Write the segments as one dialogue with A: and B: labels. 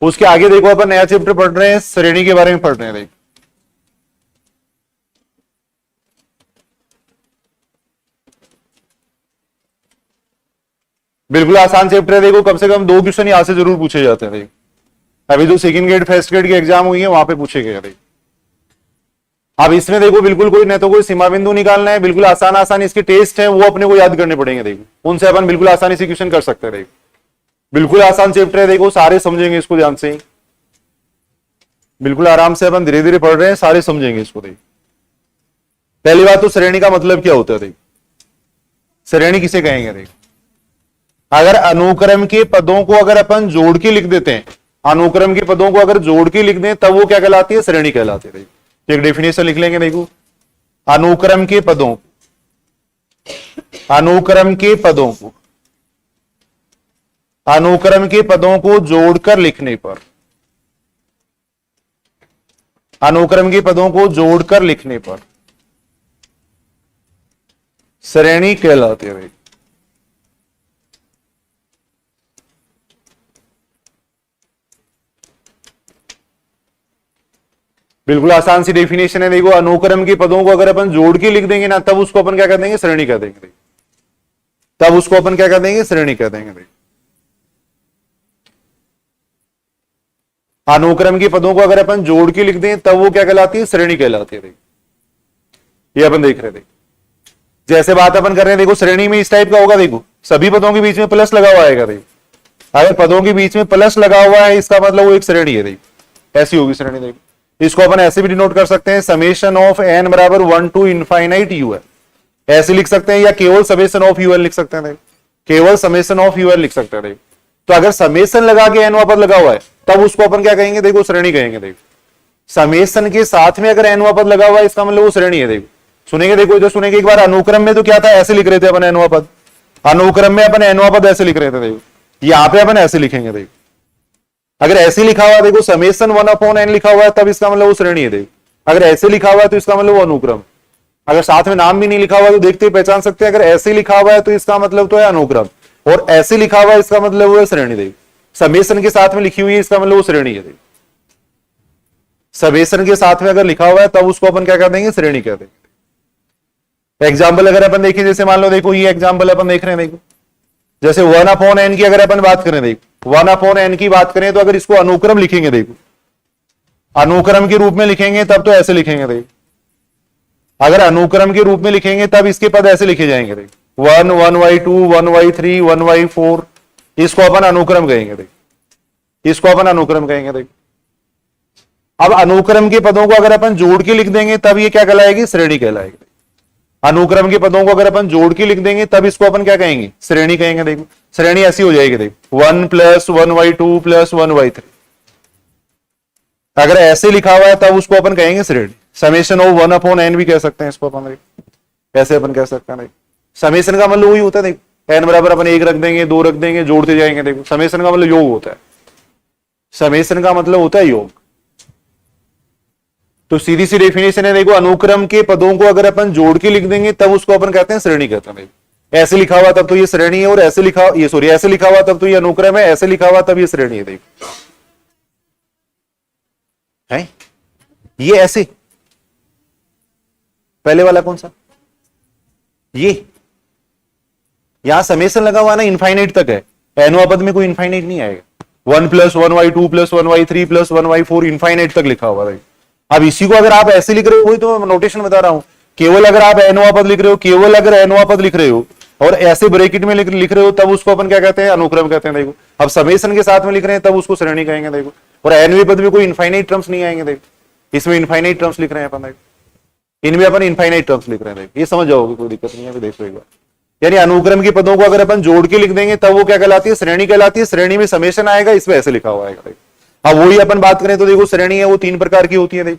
A: उसके आगे देखो अपन नया चैप्टर पढ़ रहे हैं, श्रेणी के बारे में पढ़ रहे हैं। देखो बिल्कुल आसान चैप्टर है। देखो कम से कम 2 क्वेश्चन यहां से जरूर पूछे जाते हैं। देखो अभी जो सेकंड ग्रेड फर्स्ट ग्रेड की एग्जाम हुई है वहां पे पूछे गए। देखो अब इसमें देखो बिल्कुल कोई न तो कोई सीमा बिंदु निकालना है, बिल्कुल आसान आसान इसके टेस्ट है वो अपने को याद करने पड़ेंगे। देखो उनसे अपन बिल्कुल आसानी से क्वेश्चन कर सकते हैं। देखो बिल्कुल आसान चैप्टर है। देखो सारे समझेंगे इसको ध्यान से, बिल्कुल आराम से अपन धीरे धीरे पढ़ रहे हैं, सारे समझेंगे इसको। देखो पहली बात तो श्रेणी का मतलब क्या होता है। देखो श्रेणी किसे कहेंगे। देखो अगर अनुक्रम के पदों को अगर अपन जोड़ के लिख देते हैं, अनुक्रम के पदों को अगर जोड़ के लिख दें तब वो क्या कहलाती है, श्रेणी कहलाती है। एक डेफिनेशन लिख लेंगे। देखो अनुक्रम के पदों, अनुक्रम के पदों को, अनुक्रम के पदों को जोड़कर लिखने पर, अनुक्रम के पदों को जोड़कर लिखने पर श्रेणी कहलाती है। बिल्कुल आसान सी डेफिनेशन है। देखो अनुक्रम के पदों को अगर अपन जोड़ के लिख देंगे ना तब उसको अपन क्या कर देंगे, श्रेणी कह देंगे। तब उसको अपन क्या कर देंगे, श्रेणी कह देंगे। अनुक्रम के पदों को अगर अपन जोड़ के लिख दें तब वो क्या कहलाती है, श्रेणी कहलाती है। ये अपन देख रहे थे, जैसे बात अपन कर रहे हैं। देखो श्रेणी में इस टाइप का होगा। देखो सभी पदों के बीच में प्लस लगा हुआ आएगा। देखो अगर पदों के बीच में प्लस लगा हुआ है इसका मतलब वो एक श्रेणी है। देखो ऐसी होगी श्रेणी। देखो इसको अपन ऐसे भी डिनोट कर सकते हैं, समेशन ऑफ एन बराबर 1 टू इनफाइनाइट यूएल, ऐसे लिख सकते हैं, या केवल समेशन ऑफ यूएल लिख सकते हैं। केवल समेशन ऑफ यूएल लिख सकते हैं। तो अगर समेशन लगा के एन पद लगा हुआ है तब उसको अपन क्या कहेंगे, देखो श्रेणी कहेंगे। देखो समेशन के साथ में अगर एन पद लगा हुआ है इसका मतलब वो श्रेणी है। देखो सुनेंगे, देखो इधर सुनेंगे एक बार। अनुक्रम में तो क्या था, ऐसे लिख रहे थे अपन एन पद, अनुक्रम में अपन एन पद ऐसे लिख रहे थे। देखो यहाँ पे अपन ऐसे लिखेंगे। देखो अगर ऐसे लिखा हुआ है, देखो समेशन 1/n लिखा हुआ है तब इसका मतलब वो श्रेणी है। देखो अगर ऐसे लिखा हुआ है तो इसका मतलब वो अनुक्रम। अगर साथ में नाम भी नहीं लिखा हुआ तो देखते पहचान सकते हैं। अगर ऐसे लिखा हुआ है तो इसका मतलब तो है अनुक्रम, और ऐसे लिखा हुआ है इसका मतलब वो है श्रेणी। देखो समेशन के साथ में लिखी हुई है इसका मतलब वो श्रेणी है। समेशन के साथ में अगर लिखा हुआ है तब उसको अपन क्या कर देंगे, श्रेणी कह देंगे। एग्जाम्पल अगर अपन देखें, जैसे मान लो देखो ये एग्जाम्पल अपन देख रहे हैं। देखो जैसे 1/n की अगर अपन बात करें, देखो 1/n की बात करें तो अगर इसको अनुक्रम लिखेंगे, देखो अनुक्रम के रूप में लिखेंगे तब तो ऐसे लिखेंगे। देखो अगर अनुक्रम के रूप में लिखेंगे तब इसके पद ऐसे लिखे जाएंगे। देखो 1, 1/2, 1/3, 1/4, इसको अपन अनुक्रम कहेंगे। देखो इसको अपन अनुक्रम कहेंगे। देखो अब अनुक्रम के पदों को अगर अपन जोड़ के लिख देंगे तब ये क्या कहलाएगी, श्रेणी कहलाएगी। अनुक्रम के पदों को अगर अपन जोड़ के लिख देंगे तब इसको अपन क्या कहेंगे, श्रेणी कहेंगे। देखो श्रेणी ऐसी हो जाएगी। देखो 1 + 1/2 + 1/3, अगर ऐसे लिखा हुआ है तब उसको अपन कहेंगे श्रेणी। समेशन ऑफ 1/n भी कह सकते हैं इसको अपन, ऐसे अपन कह सकते हैं। समेशन का मतलब वही होता है। देखो n बराबर अपन 1 रख देंगे, 2 रख देंगे, जोड़ते जाएंगे। देखो समेशन का मतलब योग होता है। समेशन का मतलब होता है योग। तो सीधी सी डेफिनेशन है। देखो अनुक्रम के पदों को अगर अपन जोड़ के लिख देंगे तब उसको अपन कहते हैं श्रेणी कहते हैं। ऐसे लिखा हुआ तब तो ये श्रेणी है, और ऐसे लिखा ये सॉरी ऐसे लिखा हुआ तब तो ये अनुक्रम है, ऐसे लिखा हुआ तब ये श्रेणी है। देखो है ये ऐसे, पहले वाला कौन सा, ये यहां समेशन लगा हुआ ना, इनफाइनाइट तक है। एनवा पद में कोई इनफाइनाइट नहीं आएगा। 1 + 1/2 + 1/3 + 1/4 इनफाइनाइट तक लिखा हुआ है। अब इसी को अगर आप ऐसे लिख रहे हो, वही तो नोटेशन बता रहा हूं। केवल अगर आप एनवा पद लिख रहे हो, केवल अगर एनवा पद लिख रहे हो और ऐसे ब्रैकेट में लिख रहे हो तब उसको अपन क्या कहते हैं, अनुक्रम कहते हैं। देखो अब समेशन के साथ में लिख रहे हैं तब उसको श्रेणी कहेंगे। देखो और एनवी पद में कोई इनफाइनाइट टर्म्स नहीं आएंगे। देखो इसमें इनफाइनाइट टर्म्स लिख रहे हैं अपन, इनमें अपन इनफाइनाइट टर्म्स लिख रहे हैं। ये समझ जाओगे, कोई दिक्कत नहीं है। देखो एक बार, यानी अनुक्रम के पदों को अगर अपन जोड़ के लिख देंगे तब वो क्या कहलाती है, श्रेणी कहलाती है। श्रेणी में समेशन आएगा, इसमें ऐसे लिखा हुआ आएगा। अब वही अपन बात करें तो देखो श्रेणी है वो 3 प्रकार की होती है। देखो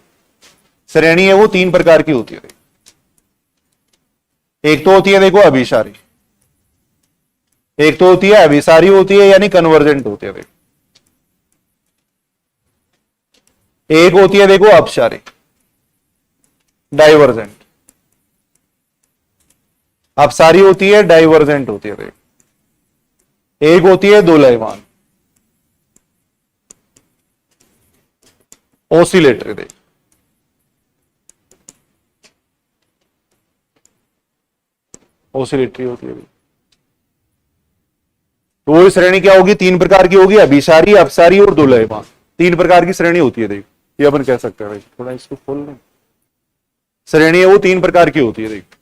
A: श्रेणी है वो 3 प्रकार की होती है। एक तो होती है देखो अभिसारी, एक तो होती है अभिसारी होती है यानी कन्वर्जेंट होती है। एक होती है देखो अपसारी, डाइवर्जेंट। अपसारी होती है, डाइवर्जेंट होती है। एक होती है दोलायमान। ऑसिलेटरी देखो, ऑसिलेटरी होती है। तो वो श्रेणी क्या होगी, तीन प्रकार की होगी, अभिसारी, अपसारी और दोलयमान। तीन प्रकार की श्रेणी होती है देखो, ये अपन कह सकते हैं। थोड़ा इसको खोल लें, श्रेणी है वो तीन प्रकार की होती है देखो।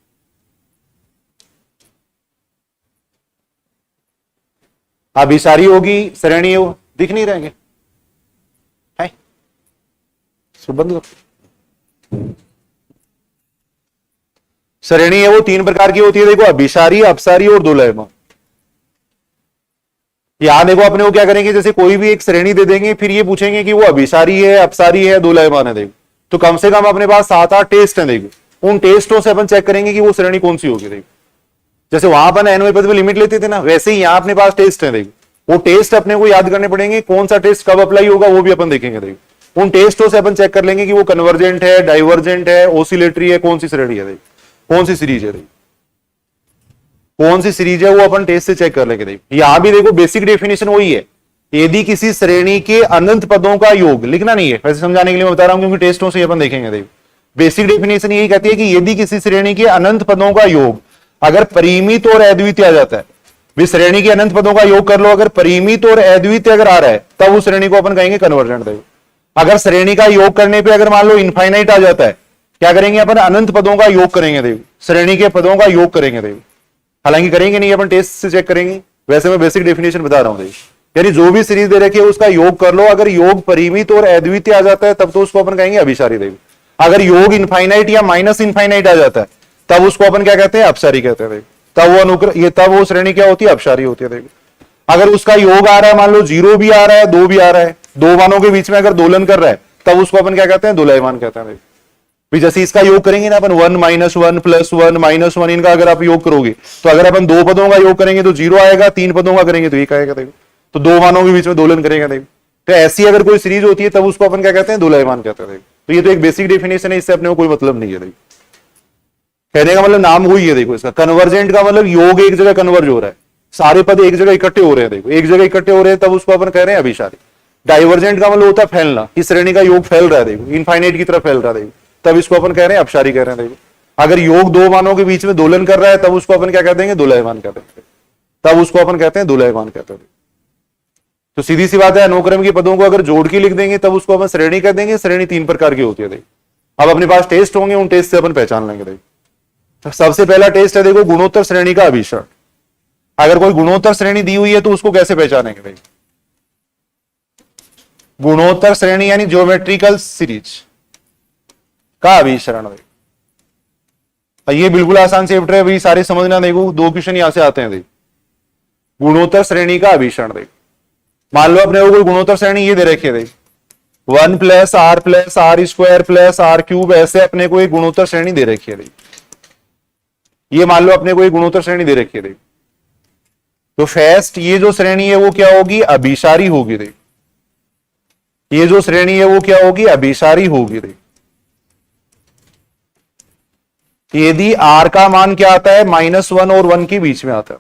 A: अभिसारी होगी श्रेणी है वो, दिख नहीं रहेंगे है सुबंध। श्रेणी है वो तीन प्रकार की होती है देखो, अभिसारी, अपसारी और दोलयमान। यहां देखो अपने वो क्या करेंगे, जैसे कोई भी एक श्रेणी दे देंगे, फिर ये पूछेंगे कि वो अभिसारी है, अपसारी है, दोलयमान है देखो। तो कम से कम अपने पास 7-8 टेस्ट है देखो, उन टेस्टों से अपन चेक करेंगे कि वो श्रेणी कौन सी होगी देखो। जैसे वहां अपन एनवाई पद में लिमिट लेते थे ना, वैसे ही यहां अपने पास टेस्ट है देखो। वो टेस्ट अपने को याद करने पड़ेंगे, कौन सा टेस्ट कब अप्लाई होगा वो भी अपन देखेंगे देखो। उन टेस्टों से अपन चेक कर लेंगे कि वो कन्वर्जेंट है, डाइवर्जेंट है, ऑसिलेटरी है, कौन सी श्रेणी है देखो, कौन सी सीरीज है देखो, कौन सी सीरीज है वो अपन टेस्ट से चेक कर लेंगे देखो। यहां भी देखो बेसिक डेफिनेशन वही है, यदि किसी श्रेणी के अनंत पदों का योग, लिखना नहीं है वैसे समझाने के लिए मैं बता रहा हूं, क्योंकि टेस्टों से अपन देखेंगे देखो। बेसिक डेफिनेशन यही कहती है कि यदि किसी श्रेणी के अनंत पदों का योग अगर परिमित और अद्वितीय आ जाता है, भी श्रेणी के अनंत पदों का योग कर लो, अगर परिमित और अद्वितीय अगर आ रहा है, तब उस श्रेणी को अपन कहेंगे कन्वर्जेंट देखो। अगर श्रेणी का योग करने पे अगर मान लो इनफाइनाइट आ जाता है, क्या करेंगे अपन, अनंत पदों का योग करेंगे देखो, श्रेणी के पदों का योग करेंगे देखो। हालांकि करेंगे नहीं, अपन टेस्ट से चेक करेंगे, वैसे मैं बेसिक डेफिनेशन बता रहा हूं देखो। यानी जो भी सीरीज दे रखी है उसका योग कर लो, अगर योग परिमित और अद्वितीय आ जाता है तब तो उसको अपन कहेंगे अभिसारी देखो। अगर योग इनफाइनाइट या माइनस इनफाइनाइट आ जाता है तब उसको अपन क्या कहते हैं, अपसारी कहते हैं देखो। तब वो अनुक्रम, ये तब वो श्रेणी क्या होती है, अपसारी होती है देखो। अगर उसका योग आ रहा है, मान लो 0 भी आ रहा है, 2 भी आ रहा है, दो मानों के बीच में अगर दोलन कर रहा है, तब उसको अपन क्या कहते हैं, दोलयमान कहते हैं देखो। भी जैसे इसका योग करेंगे ना अपन, 1 -1 +1 -1, इनका अगर आप योग करोगे तो अगर अपन दो पदों का योग करेंगे तो 0 आएगा, 3 पदों का करेंगे तो 1 आएगा देखो। तो दो मानों के बीच में दोलन करेगा देखो। तो ऐसी अगर कोई सीरीज होती है तब उसको अपन क्या कहते हैं, दोलयमान कहते हैं देखो। तो ये तो एक बेसिक डेफिनेशन है, इससे अपने को कोई मतलब नहीं है देखो। कहने का मतलब नाम वही है देखो इसका। कन्वर्जेंट का मतलब योग एक जगह कन्वर्ज हो रहा है, सारे पद एक जगह इकट्ठे हो रहे हैं देखो, एक जगह इकट्ठे हो रहे हैं, तब उसको अपन कह रहे हैं अभिसारी। डाइवर्जेंट का मतलब होता है फैलना, इस श्रेणी का योग फैल रहा है देखो, इनफाइनाइट की तरफ फैल रहा है देखो, तब इसको अपन कह रहे हैं अपसारी कह रहे हैं देखो। अगर योग दो मानों के बीच में दोलन कर रहा है तब उसको अपन क्या कहते हैं, दोलयमान कहते हैं। तब उसको अपन कहते हैं दोलयमान कहते हैं। तो सीधी सी बात है, अनुक्रम के पदों को अगर जोड़ के लिख देंगे तब उसको अपन श्रेणी कह देंगे। श्रेणी तीन प्रकार की होती है देखो। अब अपने पास टेस्ट होंगे, उन टेस्ट से अपन पहचान लेंगे देखो। तो सबसे पहला टेस्ट है देखो, गुणोत्तर श्रेणी का अभिसरण। अगर कोई गुणोत्तर श्रेणी दी हुई है तो उसको कैसे पहचानेंगे देखो। गुणोत्तर श्रेणी यानी ज्योमेट्रिकल सीरीज का अभिसरण देखो। ये बिल्कुल आसान चैप्टर है भाई, सारे समझना देखो, 2 क्वेश्चन यहां से आते हैं देखो। गुणोत्तर श्रेणी का अभिसरण देखो। मान लो अपने को कोई गुणोत्तर श्रेणी ये दे रखी है देखो, 1 + r + r² + r³, ऐसे अपने को एक गुणोत्तर श्रेणी दे रखी है देखो। ये मान लो अपने को एक गुणोत्तर श्रेणी दे रखी है देखो। तो फर्स्ट ये जो श्रेणी है वो क्या होगी, अभिसारी होगी देखो। ये जो श्रेणी है वो क्या होगी, अभिसारी होगी देखो। यदि r का मान क्या आता है, -1 और 1 के बीच में आता है,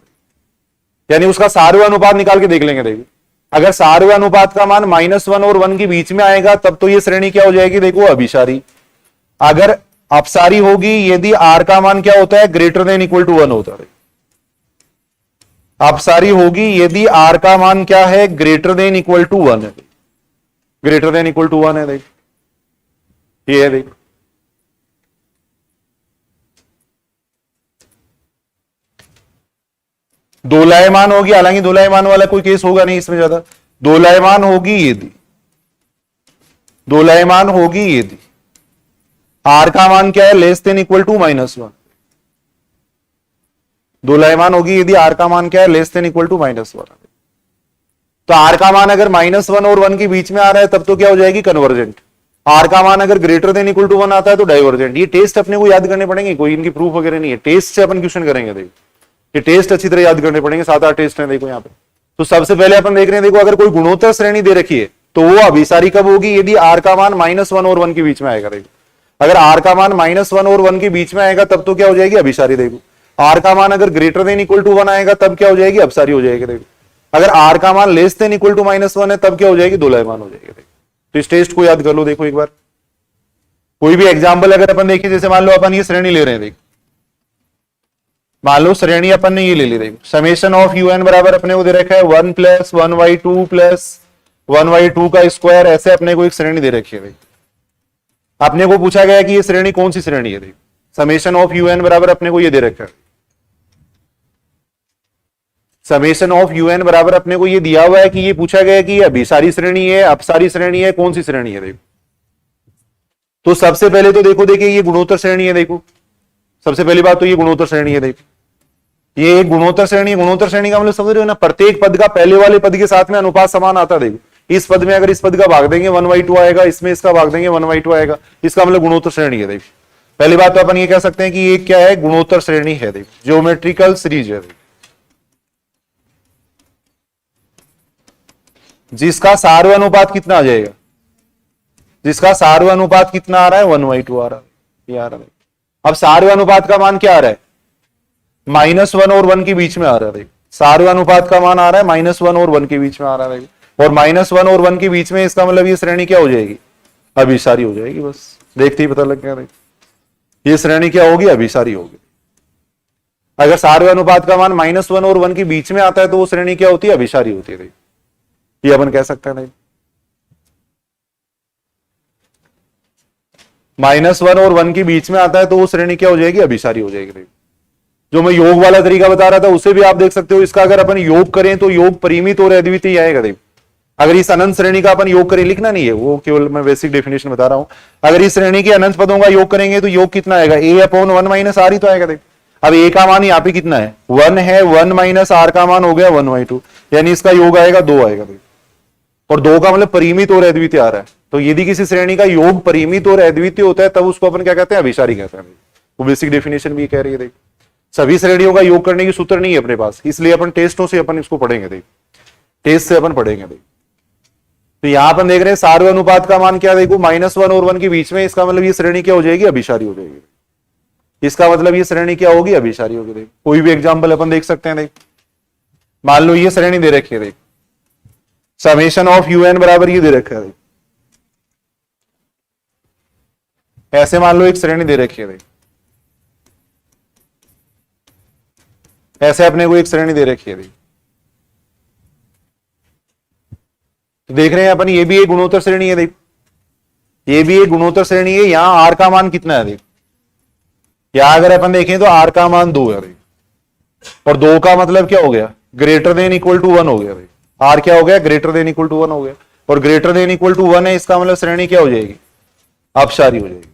A: यानी उसका सार्वय अनुपात निकाल के देख लेंगे देखो। अगर सार्वय अनुपात का मान -1 और 1 के बीच में आएगा तब तो ये श्रेणी क्या हो जाएगी देखो, अभिसारी। अगर अपसारी होगी यदि r का मान क्या होता है, >= 1 होता है। अपसारी होगी यदि r का मान क्या है, >= 1 है, >= 1 है देख। ये है देख। दोलायमान होगी, हालांकि दोलायमान वाला कोई केस होगा नहीं इसमें ज्यादा। दोलायमान होगी यदि r का मान क्या है, <= -1। दोलायमान होगी यदि r का मान क्या है, <= -1। तो r का मान अगर -1 और 1 के बीच में आ रहा है तब तो क्या हो जाएगी, कन्वर्जेंट। r का मान अगर > 1 आता है तो डाइवर्जेंट। ये टेस्ट अपने को याद करने पड़ेंगे, कोई इनकी प्रूफ वगैरह नहीं है, टेस्ट से अपन क्वेश्चन करेंगे देखो। ये टेस्ट अच्छी तरह याद करने पड़ेंगे, 7-8 टेस्ट हैं देखो यहाँ पे। तो सबसे पहले अपन देख रहे हैं देखो, अगर कोई गुणोत्तर श्रेणी दे रखी है तो वो अभिसारी कब होगी, यदि r का मान -1 और 1 के बीच में आएगा देखो। अगर r का मान -1 और 1 के बीच में आएगा तब तो क्या हो जाएगी, अभिसारी देखो। r का मान अगर > 1 आएगा तब क्या हो जाएगी, अपसारी हो जाएगी देखो। अगर r का मान <= -1 है तब क्या हो जाएगी, दोलायमान हो जाएगी देखो। तो इस टेस्ट को याद कर लो। देखो एक बार कोई भी एग्जाम्पल अगर अपन देखें, जैसे मान लो अपन ये श्रेणी ले रहे हैं, देखो मान लो श्रेणी अपन ने ये ले ली, देखो समेशन ऑफ यू एन बराबर अपने को दे रखा है 1 + 1/2 + 1/2 का स्क्वायर, ऐसे अपने को एक श्रेणी दे रखी है। अपने को पूछा गया कि ये श्रेणी कौन सी श्रेणी है, देखो समेशन ऑफ यू एन बराबर अपने को ये दे रखा है, समेशन ऑफ यू एन बराबर अपने को ये दिया हुआ है कि ये पूछा गया कि ये अभिसारी श्रेणी है, अपसारी श्रेणी है, कौन सी श्रेणी है। देखो तो सबसे पहले तो देखो, देखिए ये गुणोत्तर श्रेणी है। देखो सबसे पहली बात तो ये गुणोत्तर श्रेणी है। देखो ये एक गुणोत्तर श्रेणी, गुणोत्तर श्रेणी का मतलब समझ रहे हो ना, प्रत्येक पद का पहले वाले पद के साथ में अनुपात समान आता है। देखो इस पद में अगर इस पद का भाग देंगे 1/2 आएगा, इसमें इसका भाग देंगे 1/2 आएगा, इसका मतलब गुणोत्तर श्रेणी है। देखो पहली बात तो अपन ये कह सकते हैं कि ये क्या है, गुणोत्तर श्रेणी है। देखो ज्योमेट्रिकल सीरीज है जिसका सार्व अनुपात कितना आ जाएगा, जिसका सार्व अनुपात कितना आ रहा है 1/2 आ रहा है, ये आ रहा है। अब सार्व अनुपात का मान क्या आ रहा है, -1 और 1 के बीच में आ रहा है। सार्व अनुपात का मान आ रहा है -1 और 1 के बीच में आ रहा है, और -1 और 1 के बीच में, इसका मतलब ये श्रेणी क्या हो जाएगी, अभिसारी हो जाएगी। बस देखते ही पता लग गया, ये श्रेणी क्या होगी, अभिसारी होगी। अगर सार्व अनुपात का मान -1 और 1 के बीच में आता है तो वो श्रेणी क्या होती है, अभिसारी होती है। ये अपन कह सकते हैं नहीं, -1 और 1 के बीच में आता है तो वो श्रेणी क्या हो जाएगी, अभिसारी हो जाएगी। जो मैं योग वाला तरीका बता रहा था उसे भी आप देख सकते हो, इसका अगर अपन योग करें तो योग परिमित और अद्वितीय आएगा। देखो अगर इस अनंत श्रेणी का अपन योग करें, लिखना नहीं है वो, केवल मैं बेसिक डेफिनेशन बता रहा हूं। अगर इस श्रेणी के अनंत पदों का योग करेंगे तो योग कितना आएगा, a/1 - r ही तो आएगा। देखो अब a का मान यहाँ पे कितना है, 1 है, 1 - r का मान हो गया 1/2, यानी इसका योग आएगा 2 आएगा। और 2 का मतलब परिमित और अद्वितीय आ रहा है, तो यदि किसी श्रेणी का योग परिमित और अद्वितीय होता है तब उसको अपन क्या कहते हैं, अभिसारी कहते हैं। वो बेसिक डेफिनेशन भी कह रही है। देखो सभी श्रेणियों का योग करने की सूत्र नहीं है अपने पास, इसलिए अपन टेस्टों से अपन इसको पढ़ेंगे। देखो टेस्ट से अपन पढ़ेंगे। देखो तो यहां अपन देख रहे हैं सार्व अनुपात का मान क्या, देखो -1 और 1 के बीच में, इसका मतलब ये श्रेणी क्या हो जाएगी, अभिसारी हो जाएगी। इसका मतलब ये श्रेणी क्या होगी, अभिसारी होगी। देखो कोई भी एग्जाम्पल अपन देख सकते हैं। देखो मान लो ये श्रेणी दे रखी है, देखो समेशन ऑफ यू एन बराबर ये दे रखा है। ऐसे मान लो एक श्रेणी दे रखी है। देखो ऐसे अपने को एक श्रेणी दे रखी है। तो देख रहे हैं अपन, ये भी एक गुणोत्तर श्रेणी है। देखो ये भी एक गुणोत्तर श्रेणी है। यहां आर का मान कितना है, देखो यहां अगर अपन देखें तो आर का मान 2 है। और 2 का मतलब क्या हो गया, ग्रेटर देन इक्वल टू 1 हो गया। आर क्या हो गया, ग्रेटर देन इक्वल टू 1 हो गया। और ग्रेटर देन इक्वल टू 1 है, इसका मतलब श्रेणी क्या हो जाएगी, अपसारी हो जाएगी।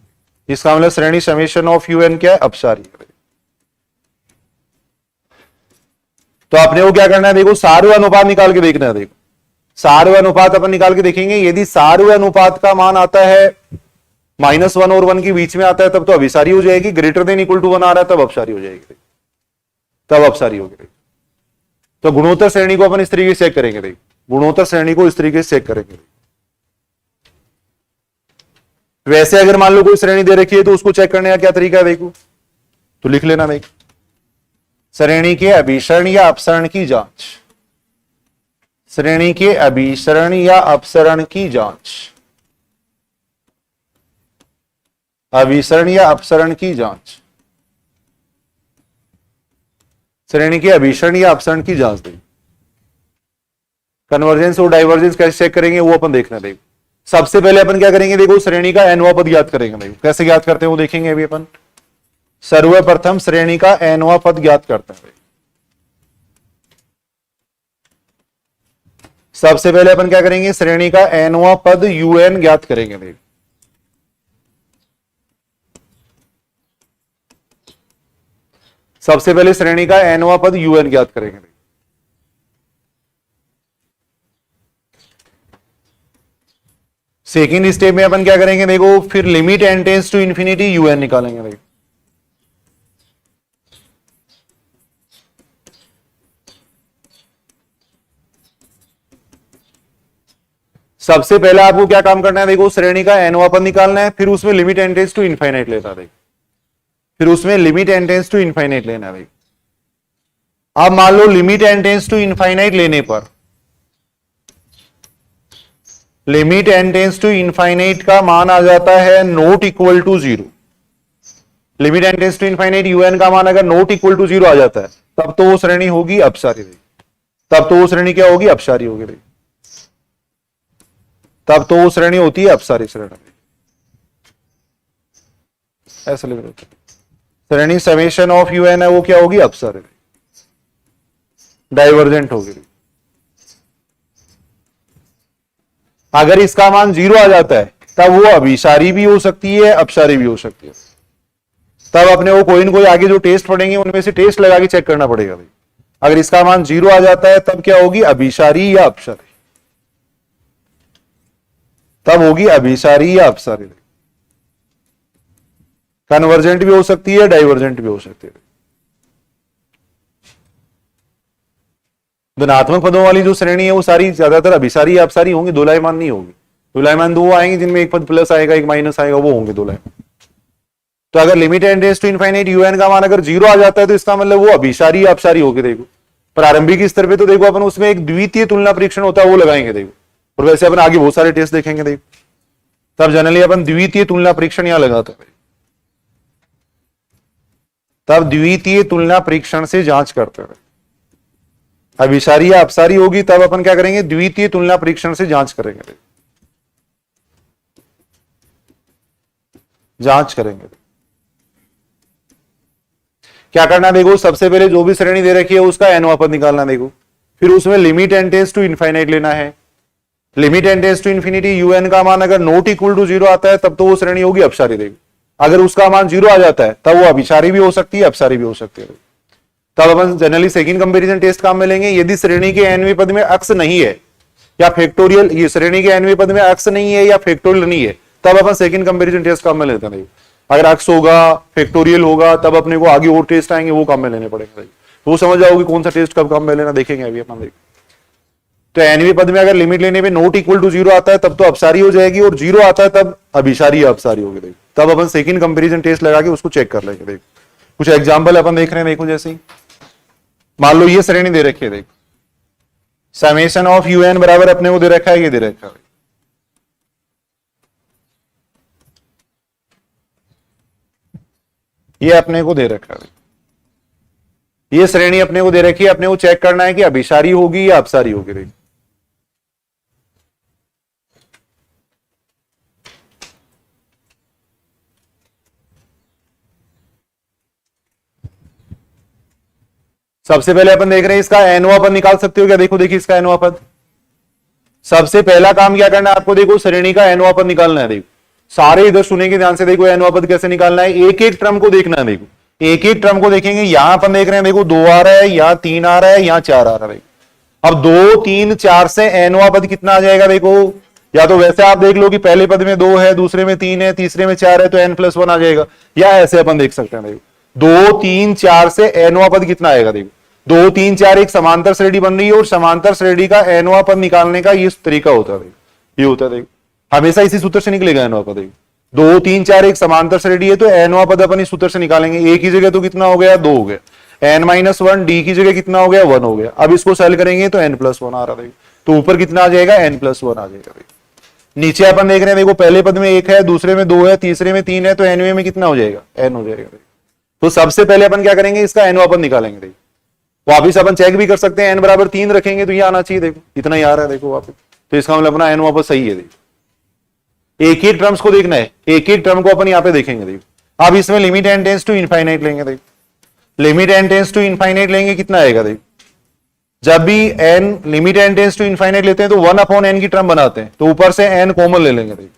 A: इसका मतलब श्रेणी समेशन ऑफ यू एन क्या है, अपसारी। तो अपने को क्या करना है, देखो सार्व अनुपात निकाल के देखना है। देखो सार्व अनुपात अपन निकाल के देखेंगे, यदि सार्व अनुपात का मान आता है -1 और 1 के बीच में आता है तब तो अभिसारी हो जाएगी, ग्रेटर देन इक्वल टू 1 आ रहा है तब अपसारी हो जाएगी, तब अपसारी होगी। तो गुणोत्तर श्रेणी को अपन इस तरीके से चेक करेंगे। देखो गुणोत्तर श्रेणी को इस तरीके से चेक करेंगे। वैसे अगर मान लो कोई श्रेणी दे रखी है तो उसको चेक करने का क्या तरीका है, देखो तो लिख लेना। देखो श्रेणी के अभिसरण या अपसरण की जांच, श्रेणी के अभिसरण या अपसरण की जांच, अभिसरण या अपसरण की जांच, श्रेणी के अभिसरण या अपसरण की जांच। देंगे कन्वर्जेंस और डाइवर्जेंस कैसे चेक करेंगे वो अपन देखना। देखो सबसे पहले अपन क्या करेंगे, देखो श्रेणी का nवां पद ज्ञात करेंगे। देखो कैसे ज्ञात करते हैं वो देखेंगे अभी अपन। सर्वप्रथम श्रेणी का nवां पद ज्ञात करते हैं। सबसे पहले अपन क्या करेंगे, श्रेणी का nवां पद un ज्ञात करेंगे। देखो सबसे पहले श्रेणी का nवां पद un ज्ञात करेंगे। सेकेंड स्टेप में अपन क्या करेंगे, देखो फिर limit n tends to infinity un निकालेंगे। देखो सबसे पहले आपको क्या काम करना है, देखो श्रेणी का nवां पद निकालना है, फिर उसमें limit n tends to infinite लेना है। फिर उसमें limit n tends to infinite लेना है। अब मान लो limit n tends to infinite लेने पर limit n tends to infinite का मान आ जाता है not equal to 0। Limit n tends to infinite un का मान अगर नॉट इक्वल टू 0 आ जाता है तब तो वो श्रेणी होगी अपसारी। तब तो वो श्रेणी क्या होगी? अपसारी होगी। तब तो वो श्रेणी होती है अपसारी श्रेणी। ऐसा लिख रहे श्रेणी समेशन ऑफ un है वो क्या होगी? अपसारी, डाइवर्जेंट होगी। अगर इसका मान 0 आ जाता है तब वो अभिसारी भी हो सकती है, अपसारी भी हो सकती है। तब अपने वो कोई न कोई आगे जो टेस्ट पढ़ेंगे उनमें से टेस्ट लगा के चेक करना पड़ेगा भाई। अगर इसका मान 0 आ जाता है तब क्या होगी? अभिसारी या अपसारी। तब होगी अभिसारी या अपसारी। कन्वर्जेंट भी हो सकती है, डाइवर्जेंट भी हो सकती है। धनात्मक पदों वाली जो श्रेणी है वो सारी ज्यादातर अभिसारी या अपसारी होंगी, दोलायमान नहीं होगी। दोलायमान दो आएंगे जिनमें एक पद प्लस आएगा एक माइनस आएगा, वो होंगे दोलायमान। तो अगर limit n tends to infinite un का मान अगर 0 आ जाता है तो इसका मतलब वो अभिसारी या अपसारी होगी। देखो प्रारंभिक स्तर पे तो देखो अपन उसमें एक द्वितीय तुलना परीक्षण होता है वो लगाएंगे देखो, और वैसे अपन आगे बहुत सारे टेस्ट देखेंगे देखो। तब जनरली अपन द्वितीय तुलना परीक्षण यहां लगाते हैं। तब द्वितीय तुलना परीक्षण से जांच करते हैं। अभिसारी या अपसारी होगी तब अपन क्या करेंगे? द्वितीय तुलना परीक्षण से जांच करेंगे, जांच करेंगे। क्या करना देखो, सबसे पहले जो भी श्रेणी दे रखी है उसका nवां पद निकालना देखो, फिर उसमें limit n tends to infinite लेना है। Limit n tends to infinity un का मान अगर नॉट इक्वल टू 0 आता है तब तो वो श्रेणी होगी अपसारी। देखो अगर उसका मान 0 आ जाता है तब वो अभिसारी भी हो सकती है, अपसारी भी हो सकती है। तब अपन जनरली सेकंड कंपैरिजन टेस्ट काम में लेंगे। यदि श्रेणी के nवें पद में अक्स नहीं है या फैक्टोरियल, ये श्रेणी के nवें पद में अक्स नहीं है या फैक्टोरियल नहीं है, तब अपन सेकंड कंपैरिजन टेस्ट काम में लेते हैं। अगर अक्स होगा, फैक्टोरियल होगा, तब अपने को आगे और टेस्ट आएंगे वो काम में लेने पड़ेंगे। तो वो समझ जाओगे कौन सा टेस्ट कब काम में लेना, देखेंगे अभी अपन देखें। तो nवें पद में अगर लिमिट लेने पे नॉट इक्वल टू 0 आता है तब तो अपसारी हो जाएगी, और 0 आता है तब अभिसारी या अपसारी होगी। देखो तब अपन सेकंड कंपैरिजन टेस्ट लगा के उसको चेक कर लेंगे। देखो कुछ एग्जांपल अपन देख रहे हैं। देखो जैसे ही मान लो ये श्रेणी दे रखी है, देखो समेशन ऑफ un बराबर अपने को दे रखा है, ये दे रखा है। ये अपने को दे रखा है, ये श्रेणी अपने को दे रखी है। अपने को चेक करना है कि अभिसारी होगी या अपसारी होगी। देखो सबसे पहले अपन देख रहे हैं इसका nवां पद निकाल सकते हो क्या? देखो देखिए इसका nवां पद। सबसे पहला काम क्या करना है आपको? देखो श्रेणी का nवां पद निकालना है। देखो सारे इधर सुनेंगे ध्यान से। देखो nवां पद कैसे निकालना है, एक एक टर्म को देखना है। देखो एक एक टर्म को देखेंगे। यहां अपन देख रहे हैं देखो 2 आ रहा है, यहां 3 आ रहा है, यहां 4 आ रहा है। अब 2 3 4 से nवां पद कितना आ जाएगा? देखो या तो वैसे आप देख लो कि पहले पद में 2 है, दूसरे में 3 है, तीसरे में 4 है, तो n+1 आ जाएगा। या ऐसे अपन देख सकते हैं। देखो 2 3 4 से nवां पद कितना आएगा? देखो 2 3 4 एक समांतर श्रेणी बन रही है, और समांतर श्रेणी का nवां पद निकालने का ये तरीका होता है। ये होता है, देखो हमेशा इसी सूत्र से निकलेगा nवां पद। 2 3 4 एक समांतर श्रेणी है तो nवां पद अपन इस सूत्र से निकालेंगे। a की जगह तो कितना हो गया? 2 हो गया। n-1 d की जगह कितना हो गया? 1 हो गया। अब इसको सेल करेंगे तो n+1 आ रहा है। तो ऊपर कितना आ जाएगा? n+1 आ जाएगा। नीचे अपन देख रहे हैं देखो पहले पद में 1 है, दूसरे में 2 है, तीसरे में 3 है, तो nवें में कितना हो जाएगा? n हो जाएगा। तो सबसे पहले अपन क्या करेंगे? इसका nवां पद निकालेंगे। वापिस अपन चेक भी कर सकते हैं, n बराबर 3 रखेंगे तो ये आना चाहिए। देखो इतना ही आ रहा है। देखो वापिस, तो इसका मतलब अपना nवां पद सही है। देखो एक एक टर्म्स को देखना है, एक एक टर्म को अपन यहां पे देखेंगे। देखो अब इसमें limit n tends to infinite लेंगे। देखो limit n tends to infinite लेंगे, कितना आएगा? देखो जब भी n limit n tends to infinite लेते हैं तो 1/n की टर्म बनाते हैं, तो ऊपर से n कॉमन ले लेंगे। देखो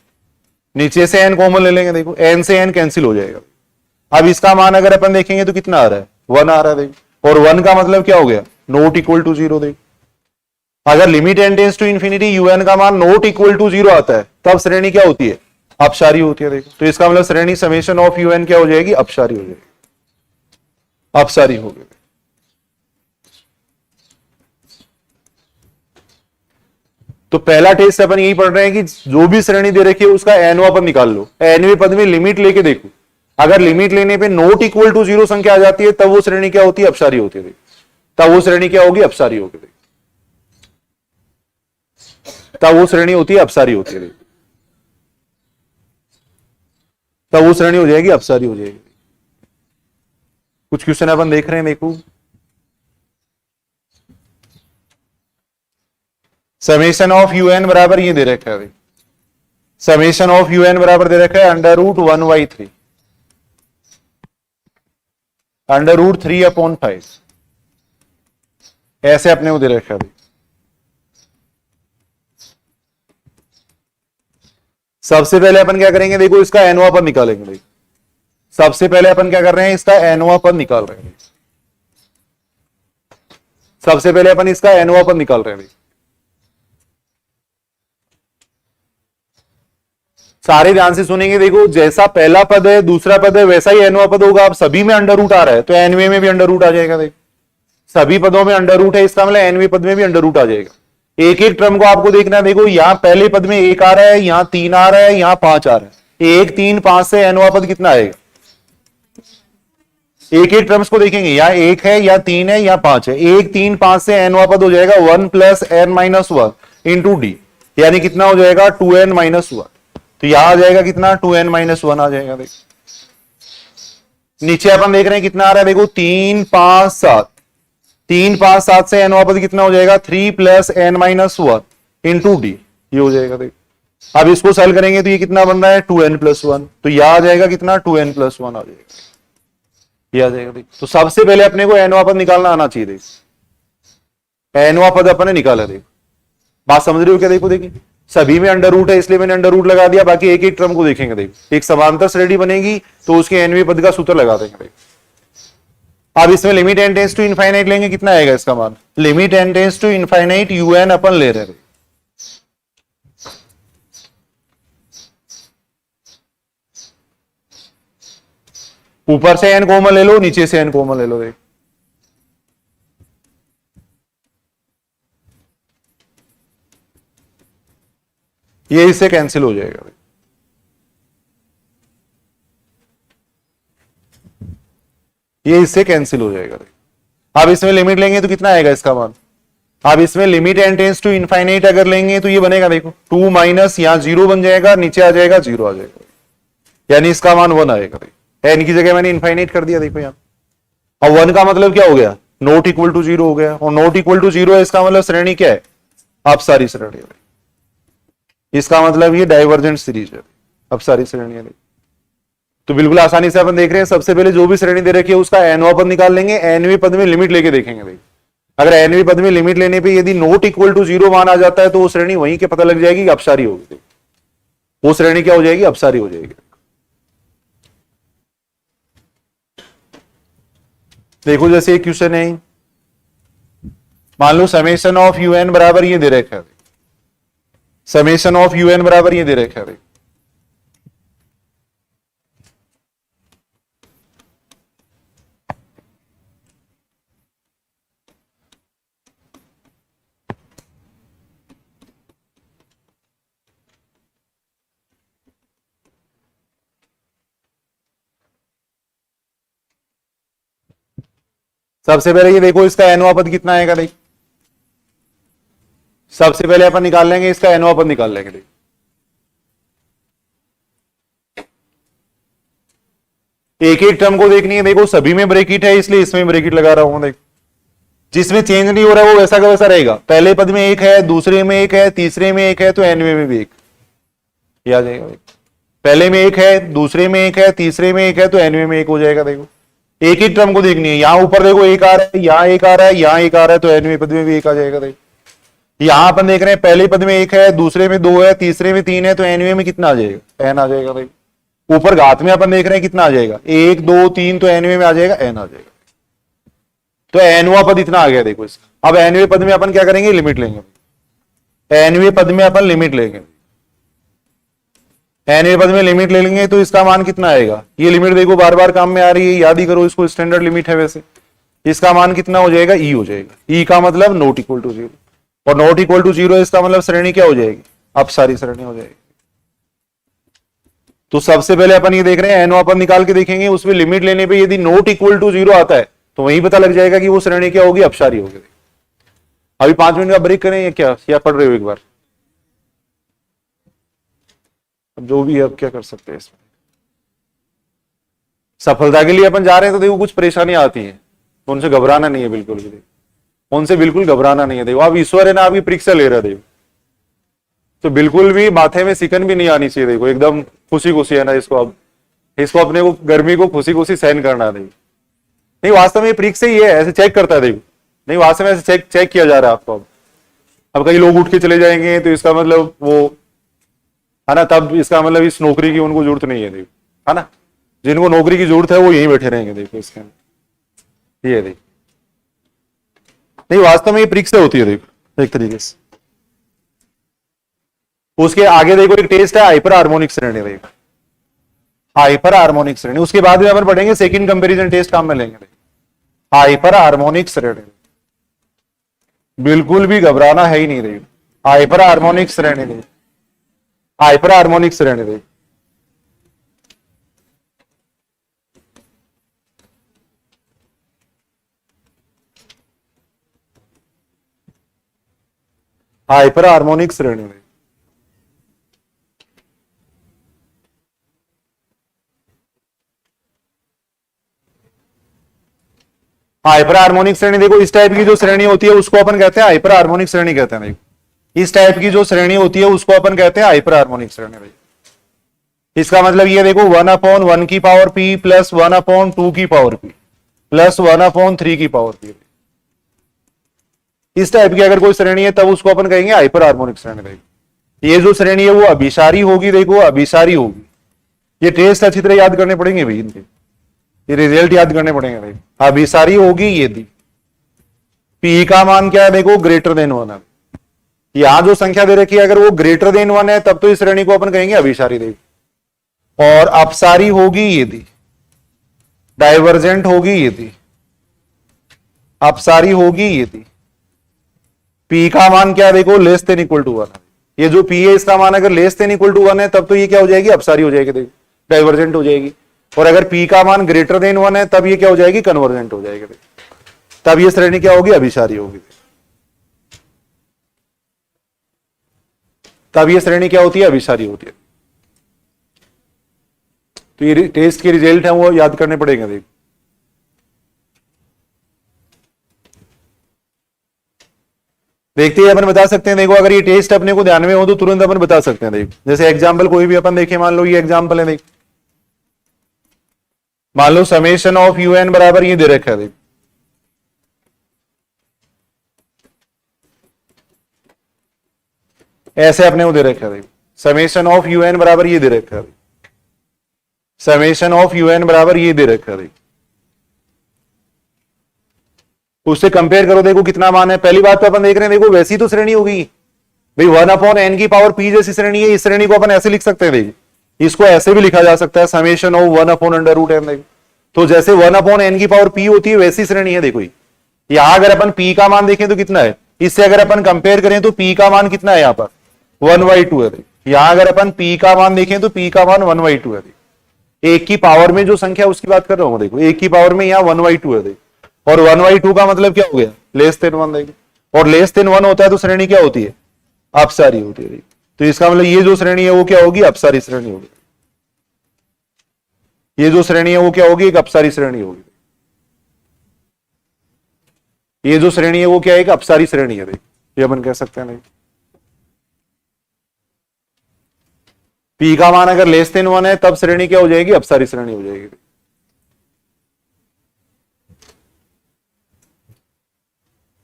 A: नीचे से n कॉमन ले लेंगे। देखो n से n कैंसिल हो जाएगा। अब इसका मान अगर अपन देखेंगे तो कितना आ रहा है? 1 आ रहा है। देखो और 1 का मतलब क्या हो गया? Not equal to 0। देखो अगर limit n tends to infinity un का मान नॉट इक्वल टू 0 आता है तब श्रेणी क्या होती है? अपसारी होती है। देखो तो इसका मतलब श्रेणी समेशन ऑफ un क्या हो जाएगी? अपसारी हो जाएगी, अपसारी हो गई। तो पहला टेस्ट अपन यही पढ़ रहे हैं कि जो भी श्रेणी दे रखी है उसका nवां पद निकाल लो। nवें पद में लिमिट लेके देखो, अगर लिमिट लेने पे नॉट इक्वल टू 0 संख्या आ जाती है तब वो श्रेणी क्या होती है? अपसारी होती है। तब वो श्रेणी क्या होगी? अपसारी होगी। तब वो श्रेणी होती है अपसारी होती है, तब वो श्रेणी हो जाएगी अपसारी हो जाएगी। कुछ क्वेश्चन अपन देख रहे हैं, देखो समेशन ऑफ यूएन बराबर ये दे रखा है, समेशन ऑफ यूएन बराबर दे रखा है √1/3, √3/5 ऐसे अपने को दे रखा है। सबसे पहले अपन क्या करेंगे, देखो इसका एनोवा पद निकालेंगे। देखो सबसे पहले अपन क्या कर रहे हैं, इसका एनोवा पद निकाल रहे हैं। सबसे पहले अपन इसका एनोवा पद निकाल रहे हैं। सारे ध्यान से सुनेंगे, देखो जैसा पहला पद है दूसरा पद है वैसा ही एनोवा पद होगा। अब सभी में अंडर रूट आ रहा है तो एनवे में भी अंडर रूट आ जाएगा। देखो सभी पदों में अंडर रूट है, इसका मतलब एनवे पद में भी अंडर रूट आ जाएगा। एक एक टर्म को आपको देखना है। देखो यहां पहले पद में 1 आ रहा है, यहां 3 आ रहा है, यहां 5 आ रहा है। 1, 3, 5 से एनोवा पद कितना आएगा? एक एक टर्म्स को देखेंगे, यहाँ 1 है या 3 है या 5 है। 1, 3, 5 से एनोवा पद हो जाएगा 1 + n-1 इंटू डी, यानी कितना हो जाएगा 2n-1। तो यहां आ जाएगा कितना 2n-1 आ जाएगा। देखो नीचे अपन देख रहे हैं कितना आ रहा है, देखो 3, 5, 7। 3, 5, 7 से एनोवा पद कितना हो जाएगा 3 + n-1 इंटू डी, ये हो जाएगा। देखो अब इसको सॉल्व करेंगे तो ये कितना बन रहा है 2n+1, तो यह आ जाएगा कितना 2n+1 आ जाएगा, ये आ जाएगा। देखो तो सबसे पहले अपने को एनोवा पद निकालना आना चाहिए। देखो एनोवा पद अपने निकाला। देखो बात समझ रहे हो क्या? देखो देखिए सभी में अंडर रूट है इसलिए मैंने अंडर रूट लगा दिया, बाकी एक एक टर्म को देखेंगे। देखो एक समांतर श्रेणी बनेगी तो उसके एनवे पद का सूत्र लगा देंगे। देखो अब इसमें limit n tends to infinite लेंगे, कितना आएगा इसका मान? Limit n tends to infinite un अपन ले रहे हैं। ऊपर से n कॉमन ले लो, नीचे से n कॉमन ले लो। देखो ये इससे कैंसिल हो जाएगा, ये इससे कैंसिल हो जाएगा। अब इसमें लिमिट लेंगे तो कितना आएगा इसका मान? अब इसमें limit n tends to infinite अगर लेंगे तो ये बनेगा, देखो 2 माइनस यहां 0 बन जाएगा, नीचे आ जाएगा 0 आ जाएगा, यानी इसका मान 1 आएगा। n की जगह मैंने इनफाइनाइट कर दिया। देखो यहां अब 1 का मतलब क्या हो गया? नॉट इक्वल टू 0 हो गया, और नॉट इक्वल टू 0 है इसका मतलब श्रेणी क्या है? अपसारी श्रेणी है। इसका मतलब ये डाइवर्जेंट सीरीज है, अपसारी श्रेणी है। तो बिल्कुल आसानी से अपन देख रहे हैं, सबसे पहले जो भी श्रेणी दे रखी है उसका एनवा पद निकाल लेंगे, एनवे पद में लिमिट लेके देखेंगे। भाई अगर एनवे पद में लिमिट लेने पे यदि नॉट इक्वल टू 0 मान आ जाता है तो वो श्रेणी वहीं के पता लग जाएगी कि अपसारी होगी। वो श्रेणी क्या हो जाएगी? अपसारी हो जाएगी। देखो जैसे एक क्वेश्चन है, मान लो समेशन ऑफ un बराबर ये दे रखा है, समेशन ऑफ un बराबर ये दे रखा है। सबसे पहले ये देखो इसका एनवा पद कितना आएगा। देख सबसे पहले अपन निकाल लेंगे इसका एनवा पद निकाल लेंगे। देख एक एक टर्म को देखनी है। देखो सभी में ब्रैकेट है इसलिए इसमें ब्रैकेट लगा रहा हूं। देख जिसमें चेंज नहीं हो रहा है वो वैसा का वैसा रहेगा। पहले पद में 1 है, दूसरे में 1 है, तीसरे में 1 है, तो एनवे में भी 1 आ जाएगा। पहले में 1 है, दूसरे में 1 है, तीसरे में 1 है, तो एनवे में 1 हो जाएगा। देखो एक एक टर्म को देखनी है। यहां ऊपर देखो 1 आ रहा है, यहां 1 आ रहा है, यहां 1 आ रहा है, तो एनवे पद में भी 1 आ जाएगा। देखो यहां अपन देख रहे हैं पहले पद में 1 है, दूसरे में 2 है, तीसरे में 3 है, तो एनवे में कितना आ जाएगा? n आ जाएगा। देखो ऊपर घात में अपन देख रहे हैं कितना आ जाएगा? 1, 2, 3, तो एनवे में आ जाएगा n आ जाएगा। तो एनवा पद इतना आ गया। देखो इसका अब एनवे पद में अपन क्या करेंगे? लिमिट लेंगे। एनवे पद में अपन लिमिट लेंगे। एनवे पद में लिमिट ले लेंगे तो इसका मान कितना आएगा? ये लिमिट देखो बार बार काम में आ रही है, याद ही करो इसको, स्टैंडर्ड लिमिट है वैसे। इसका मान कितना हो जाएगा? ई हो जाएगा। ई का मतलब नॉट इक्वल टू 0, और नॉट इक्वल टू 0 इसका मतलब श्रेणी क्या हो जाएगी? अपसारी श्रेणी हो जाएगी। तो सबसे पहले अपन ये देख रहे हैं एनवा पद निकाल के देखेंगे, उसमें लिमिट लेने पे यदि नॉट इक्वल टू 0 आता है तो वहीं पता लग जाएगा कि वो श्रेणी क्या होगी? अपसारी होगी। अभी 5 मिनट का ब्रेक करें या क्या, या पढ़ रहे हो एक बार? अब जो भी है, अब क्या कर सकते हैं इसमें। सफलता के लिए अपन जा रहे हैं तो देखो कुछ परेशानी आती है, तो उनसे घबराना नहीं है, बिल्कुल भी देखो, उनसे बिल्कुल घबराना नहीं है। देखो आप ईश्वर है ना, आपकी परीक्षा ले रहे देखो, तो बिल्कुल भी माथे में सिकन भी नहीं आनी चाहिए। देखो एकदम खुशी खुशी है ना, इसको अपने को गर्मी को खुशी खुशी सहन करना। देखो नहीं, वास्तव में परीक्षा ही है, ऐसे चेक करता है। देखो नहीं, वास्तव में ऐसे चेक किया जा रहा है आपको। अब कई लोग उठ के चले जाएंगे तो इसका मतलब वो है ना, तब इसका मतलब इस नौकरी की उनको जरूरत नहीं है। देखो है ना, जिनको नौकरी की जरूरत है वो यहीं बैठे रहेंगे। देखो इसके ये देखो नहीं, वास्तव में ये परीक्षा होती है देखो एक तरीके से। उसके आगे देखो एक टेस्ट है हाइपर हार्मोनिक श्रेणी। देखो हाइपर हार्मोनिक श्रेणी, उसके बाद में अपन पढ़ेंगे सेकंड कंपैरिजन टेस्ट काम में लेंगे। हाइपर हार्मोनिक श्रेणी, बिल्कुल भी घबराना है ही नहीं। रही हाइपर हार्मोनिक श्रेणी, नहीं हाइपर हार्मोनिक श्रेणी। रही हाइपर हार्मोनिक श्रेणी में हाइपर हार्मोनिक श्रेणी, देखो इस टाइप की जो श्रेणी होती है उसको अपन कहते हैं हाइपर हार्मोनिक श्रेणी कहते हैं। देखो इस टाइप की जो श्रेणी होती है उसको अपन कहते हैं हाइपर हार्मोनिक श्रेणी। इसका मतलब ये देखो 1/1 की पावर p प्लस 1/2 की पावर p प्लस 1/3 की पावर p, इस टाइप की अगर कोई श्रेणी है तब उसको अपन कहेंगे हाइपर हार्मोनिक श्रेणी। देखो ये जो श्रेणी है वो अभिसारी होगी। देखो अभिसारी होगी, ये टेस्ट अच्छी तरह याद करने पड़ेंगे भाई, इनके ये रिजल्ट याद करने पड़ेंगे। देखो अभिसारी होगी ये दी, पी का मान क्या है देखो ग्रेटर देन 1 है। यहां जो संख्या दे रखी है अगर वो ग्रेटर देन 1 है तब तो इस श्रेणी को अपन कहेंगे अभिसारी। देखो और अपसारी होगी ये दी, डाइवर्जेंट होगी ये दी, अपसारी होगी ये दी। पी का मान क्या देखो लेस देन इक्वल टू 1 है। ये जो पी है इसका मान अगर लेस देन इक्वल टू 1 है तब तो ये क्या हो जाएगी अपसारी हो जाएगी। देखो डाइवर्जेंट हो जाएगी। और अगर पी का मान ग्रेटर देन 1 है तब ये क्या हो जाएगी कन्वर्जेंट हो जाएगी। तब ये श्रेणी क्या होगी अभिसारी होगी। तब ये श्रेणी क्या होती है अभिसारी होती है। तो ये टेस्ट के रिजल्ट है वो याद करने पड़ेंगे। देखो देखते हैं अपन बता सकते हैं। देखो अगर ये टेस्ट अपने को ध्यान में हो तो तुरंत अपन बता सकते हैं। देखो जैसे एग्जांपल कोई भी अपन देखें, मान लो ये एग्जांपल है। देखो मान लो समेशन ऑफ यूएन बराबर ये दे रखा है। देखो ऐसे अपने को दे रखा है। देखो समेशन ऑफ यूएन बराबर ये दे रखा है। समेशन ऑफ यूएन बराबर ये दे रखा है। उससे कंपेयर करो, देखो कितना मान है। पहली बात तो अपन देख रहे हैं, देखो वैसी तो श्रेणी होगी भाई 1/n की पावर p जैसी श्रेणी है। इस श्रेणी को अपन ऐसे लिख सकते हैं। देखो इसको ऐसे भी लिखा जा सकता है समेशन ऑफ 1/√n। तो जैसे 1/n की पावर p होती है वैसी श्रेणी है। देखो यहां अगर अपन p का मान देखें तो कितना है, इससे अगर अपन कंपेयर करें तो p का मान कितना है यहाँ पर 1/2 है। यहां अगर अपन p का मान देखें तो p का मान 1/2 है। एक की पावर में जो संख्या उसकी बात कर रहा हूं। देखो एक की पावर में यहाँ 1/2 है। देखो और 1/2 का मतलब क्या हो गया लेस देन 1। देखो और लेस देन 1 होता है तो श्रेणी क्या होती है अपसारी होती है। तो इसका मतलब ये जो श्रेणी है वो क्या होगी अपसारी श्रेणी होगी। ये जो श्रेणी है वो क्या होगी एक अपसारी श्रेणी होगी। ये जो श्रेणी है वो क्या है एक अपसारी श्रेणी है। देखो ये अपन कह सकते हैं। नहीं पी का मान अगर लेस देन 1 है तब श्रेणी क्या हो जाएगी अपसारी श्रेणी हो जाएगी।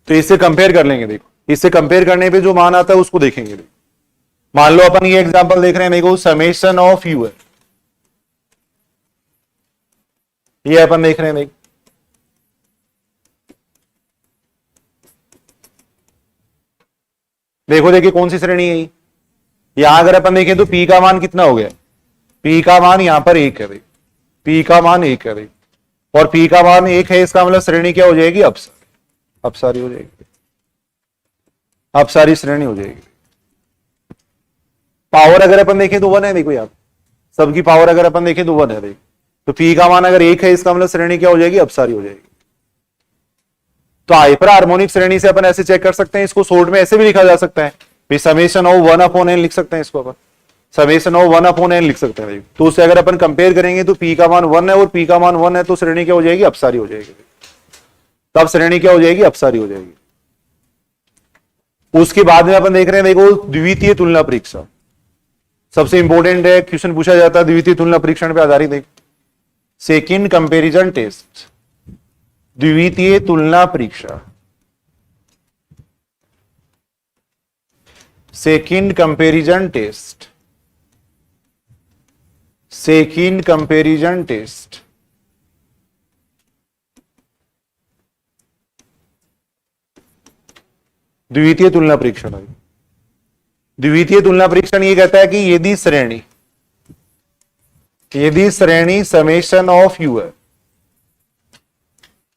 A: तो इससे कंपेयर कर लेंगे। देखो इससे कंपेयर करने पे जो मान आता है उसको देखेंगे। मान लो अपन ये एग्जांपल देख रहे हैं। देखो समेशन ऑफ यू है, ये अपन देख रहे हैं। देखो देखिए कौन सी श्रेणी है। यहां अगर अपन देखें तो p का मान कितना हो गया, p का मान यहां पर 1 है। p का मान 1 है और p का मान 1 है। इसका मतलब श्रेणी क्या हो जाएगी अपसारी हो जाएगी। अपसारी श्रेणी हो जाएगी। पावर अगर अपन देखें तो 1 है। देखो यहाँ सबकी पावर अगर अपन देखें तो 1 है। देखो तो p का मान अगर 1 है इसका मतलब श्रेणी क्या हो जाएगी अपसारी हो जाएगी। तो हाइपर हार्मोनिक श्रेणी से अपन ऐसे चेक कर सकते हैं। इसको शॉर्ट में ऐसे भी लिखा जा सकता है, समेशन ऑफ 1/n लिख सकते हैं इसको अपन। समेशन ऑफ 1/n लिख सकते हैं। तो उससे अगर अपन कंपेयर करेंगे तो p का मान 1 है और p का मान 1 है, तो श्रेणी क्या हो जाएगी? अपसारी हो जाएगी। तब श्रेणी क्या हो जाएगी? अपसारी हो जाएगी। उसके बाद में अपन देख रहे हैं, देखो द्वितीय तुलना परीक्षा सबसे इंपॉर्टेंट है, क्वेश्चन पूछा जाता है द्वितीय तुलना परीक्षण पे आधारित है। सेकेंड कंपैरिजन टेस्ट, द्वितीय तुलना परीक्षा, second comparison test, second comparison test. द्वितीय तुलना परीक्षण है। द्वितीय तुलना परीक्षण ये कहता है कि यदि श्रेणी समेशन ऑफ यू है,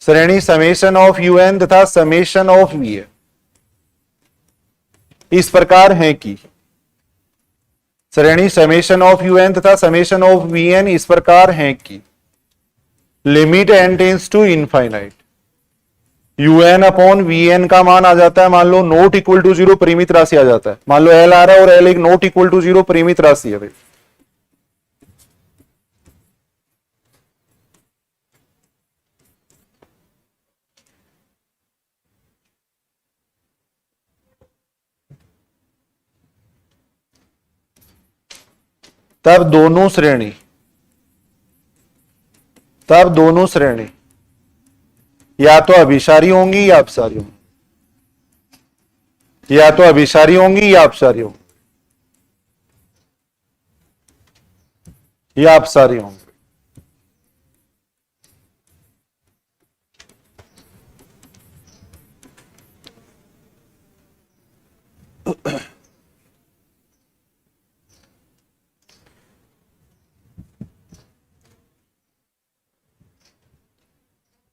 A: श्रेणी समेशन ऑफ यू एन तथा समेशन ऑफ वी है इस प्रकार है कि, श्रेणी समेशन ऑफ यू एन तथा समेशन ऑफ वी एन इस प्रकार है कि limit n tends to infinite, u n upon v n का मान आ जाता है, मान लो नॉट इक्वल टू 0 परिमित राशि आ जाता है। मान लो एल आ रहा है और एल एक नॉट इक्वल टू 0 परिमित राशि है भाई। तब दोनों श्रेणी या तो अभिसारी होंगी या अपसारी होंगी, या तो अभिसारी होंगी या अपसारी होंगी, या अपसारी होंगी।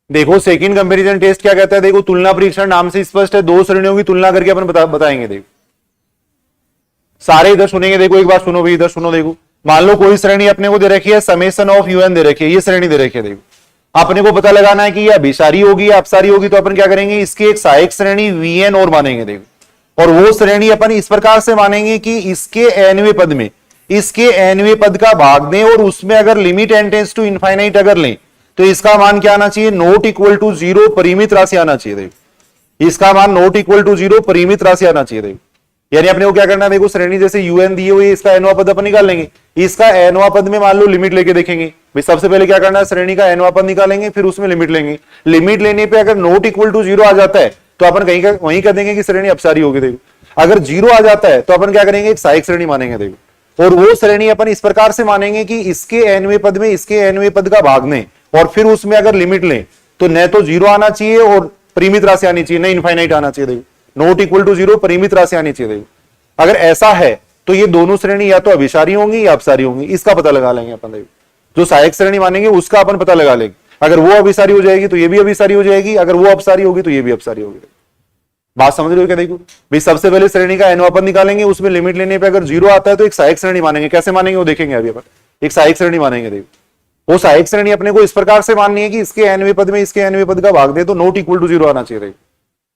A: देखो सेकंड कंपैरिजन टेस्ट क्या कहता है, देखो तुलना परीक्षण नाम से स्पष्ट है, दो श्रेणियों की तुलना करके अपन बताएंगे। देखो सारे इधर सुनेंगे, देखो एक बार सुनो भी, इधर सुनो। देखो मान लो कोई श्रेणी अपने को दे रखी है, समेशन ऑफ यूएन दे रखी है, ये श्रेणी दे रखी है। देखो अपने को पता लगाना है कि ये अभिसारी होगी या अपसारी होगी, तो अपन क्या करेंगे, इसकी एक सहायक श्रेणी वीएन और मानेंगे। देखो और वो श्रेणी अपन इस प्रकार से मानेंगे कि इसके एनवें पद में इसके एनवें पद का भाग दें और उसमें अगर limit n tends to infinite अगर लें तो इसका मान क्या आना चाहिए, नॉट इक्वल टू 0 परिमित राशि आना चाहिए। देखो इसका मान नॉट इक्वल टू 0 परिमित राशि आना चाहिए। देखो यानी अपने को क्या करना है, देखो श्रेणी जैसे यूएन दी हुई, इसका एनवा पद अपन निकाल लेंगे। इसका एनवा पद में मान लो लिमिट लेके देखेंगे भाई। सबसे पहले क्या करना है, श्रेणी का एनवा पद निकालेंगे, फिर उसमें लिमिट लेंगे। लिमिट लेने पे अगर नॉट इक्वल टू 0 आ जाता है तो अपन कहीं वहीं कर देंगे कि श्रेणी अपसारी होगी। देखो अगर 0 आ जाता है तो अपन क्या करेंगे, एक सहायक श्रेणी मानेंगे। देखो और वो श्रेणी अपन इस प्रकार से मानेंगे कि इसके एनवे पद में इसके एनवे पद का भाग दें और फिर उसमें अगर लिमिट लें तो न तो 0 आना चाहिए और परिमित राशि आनी चाहिए, न इनफाइनाइट आना चाहिए। देखो नॉट इक्वल टू 0 परिमित राशि आनी चाहिए। देखो अगर ऐसा है तो ये दोनों श्रेणी या तो अभिसारी होंगी या अपसारी होंगी, इसका पता लगा लेंगे अपन। देखो जो सहायक श्रेणी मानेंगे उसका अपन पता लगा लेंगे। अगर वो अभिसारी हो जाएगी तो ये भी अभिसारी हो जाएगी, अगर वो अपसारी होगी तो ये भी अपसारी होगी। बात समझ रहे हो क्या? देखो भाई सबसे पहले श्रेणी का एनवा पद निकालेंगे, उसमें लिमिट लेने पे अगर 0 आता है तो एक सहायक श्रेणी मानेंगे। कैसे मानेंगे वो देखेंगे अभी अपन। एक सहायक श्रेणी मानेंगे। देखो वो सहायक श्रेणी अपने को इस प्रकार से माननी है कि इसके एनवे पद में इसके एनवे पद का भाग दे तो नॉट इक्वल टू 0 आना चाहिए।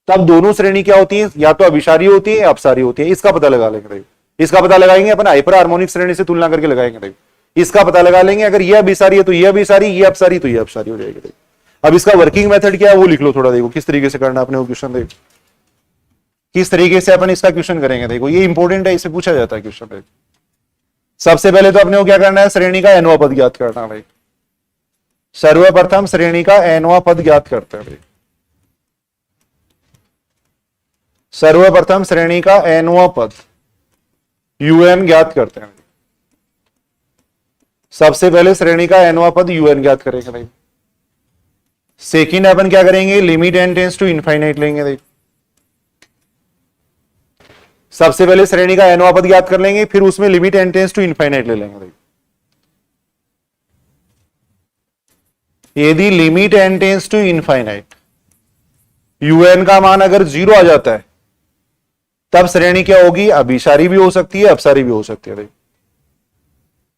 A: तब दोनों श्रेणी क्या होती है, या तो अभिसारी होती है या अपसारी होती है, इसका पता लगा लेंगे। इसका पता लगाएंगे अपन हाइपर हार्मोनिक श्रेणी से तुलना करके लगाएंगे। इसका पता लगा लेंगे, अगर ये अभिसारी है तो ये अभिसारी, ये अपसारी तो ये अपसारी हो जाएगी। अब इसका वर्किंग मेथड क्या है वो लिख लो थोड़ा। देखो किस तरीके से करना अपने को क्वेश्चन, देखो किस तरीके से अपन इसका क्वेश्चन करेंगे। देखो ये इंपॉर्टेंट है, इससे पूछा जाता है क्वेश्चन। सबसे पहले तो अपने को क्या करना है, श्रेणी का एनवा पद ज्ञात करना भाई। सर्वप्रथम श्रेणी का एनवा पद ज्ञात करते हैं भाई। सर्वप्रथम श्रेणी का एनवा पद यूएन ज्ञात करते हैं। सबसे पहले श्रेणी का एनवा पद यूएन ज्ञात करेंगे भाई। सेकंड अपन क्या करेंगे, limit n tends to infinite लेंगे। देखो सबसे पहले श्रेणी का एनवा पद ज्ञात कर लेंगे, फिर उसमें limit n tends to infinite ले लेंगे। देखो यदि limit n tends to infinite u n का मान अगर 0 आ जाता है तब श्रेणी क्या होगी, अभिसारी भी हो सकती है अपसारी भी हो सकती है। देखो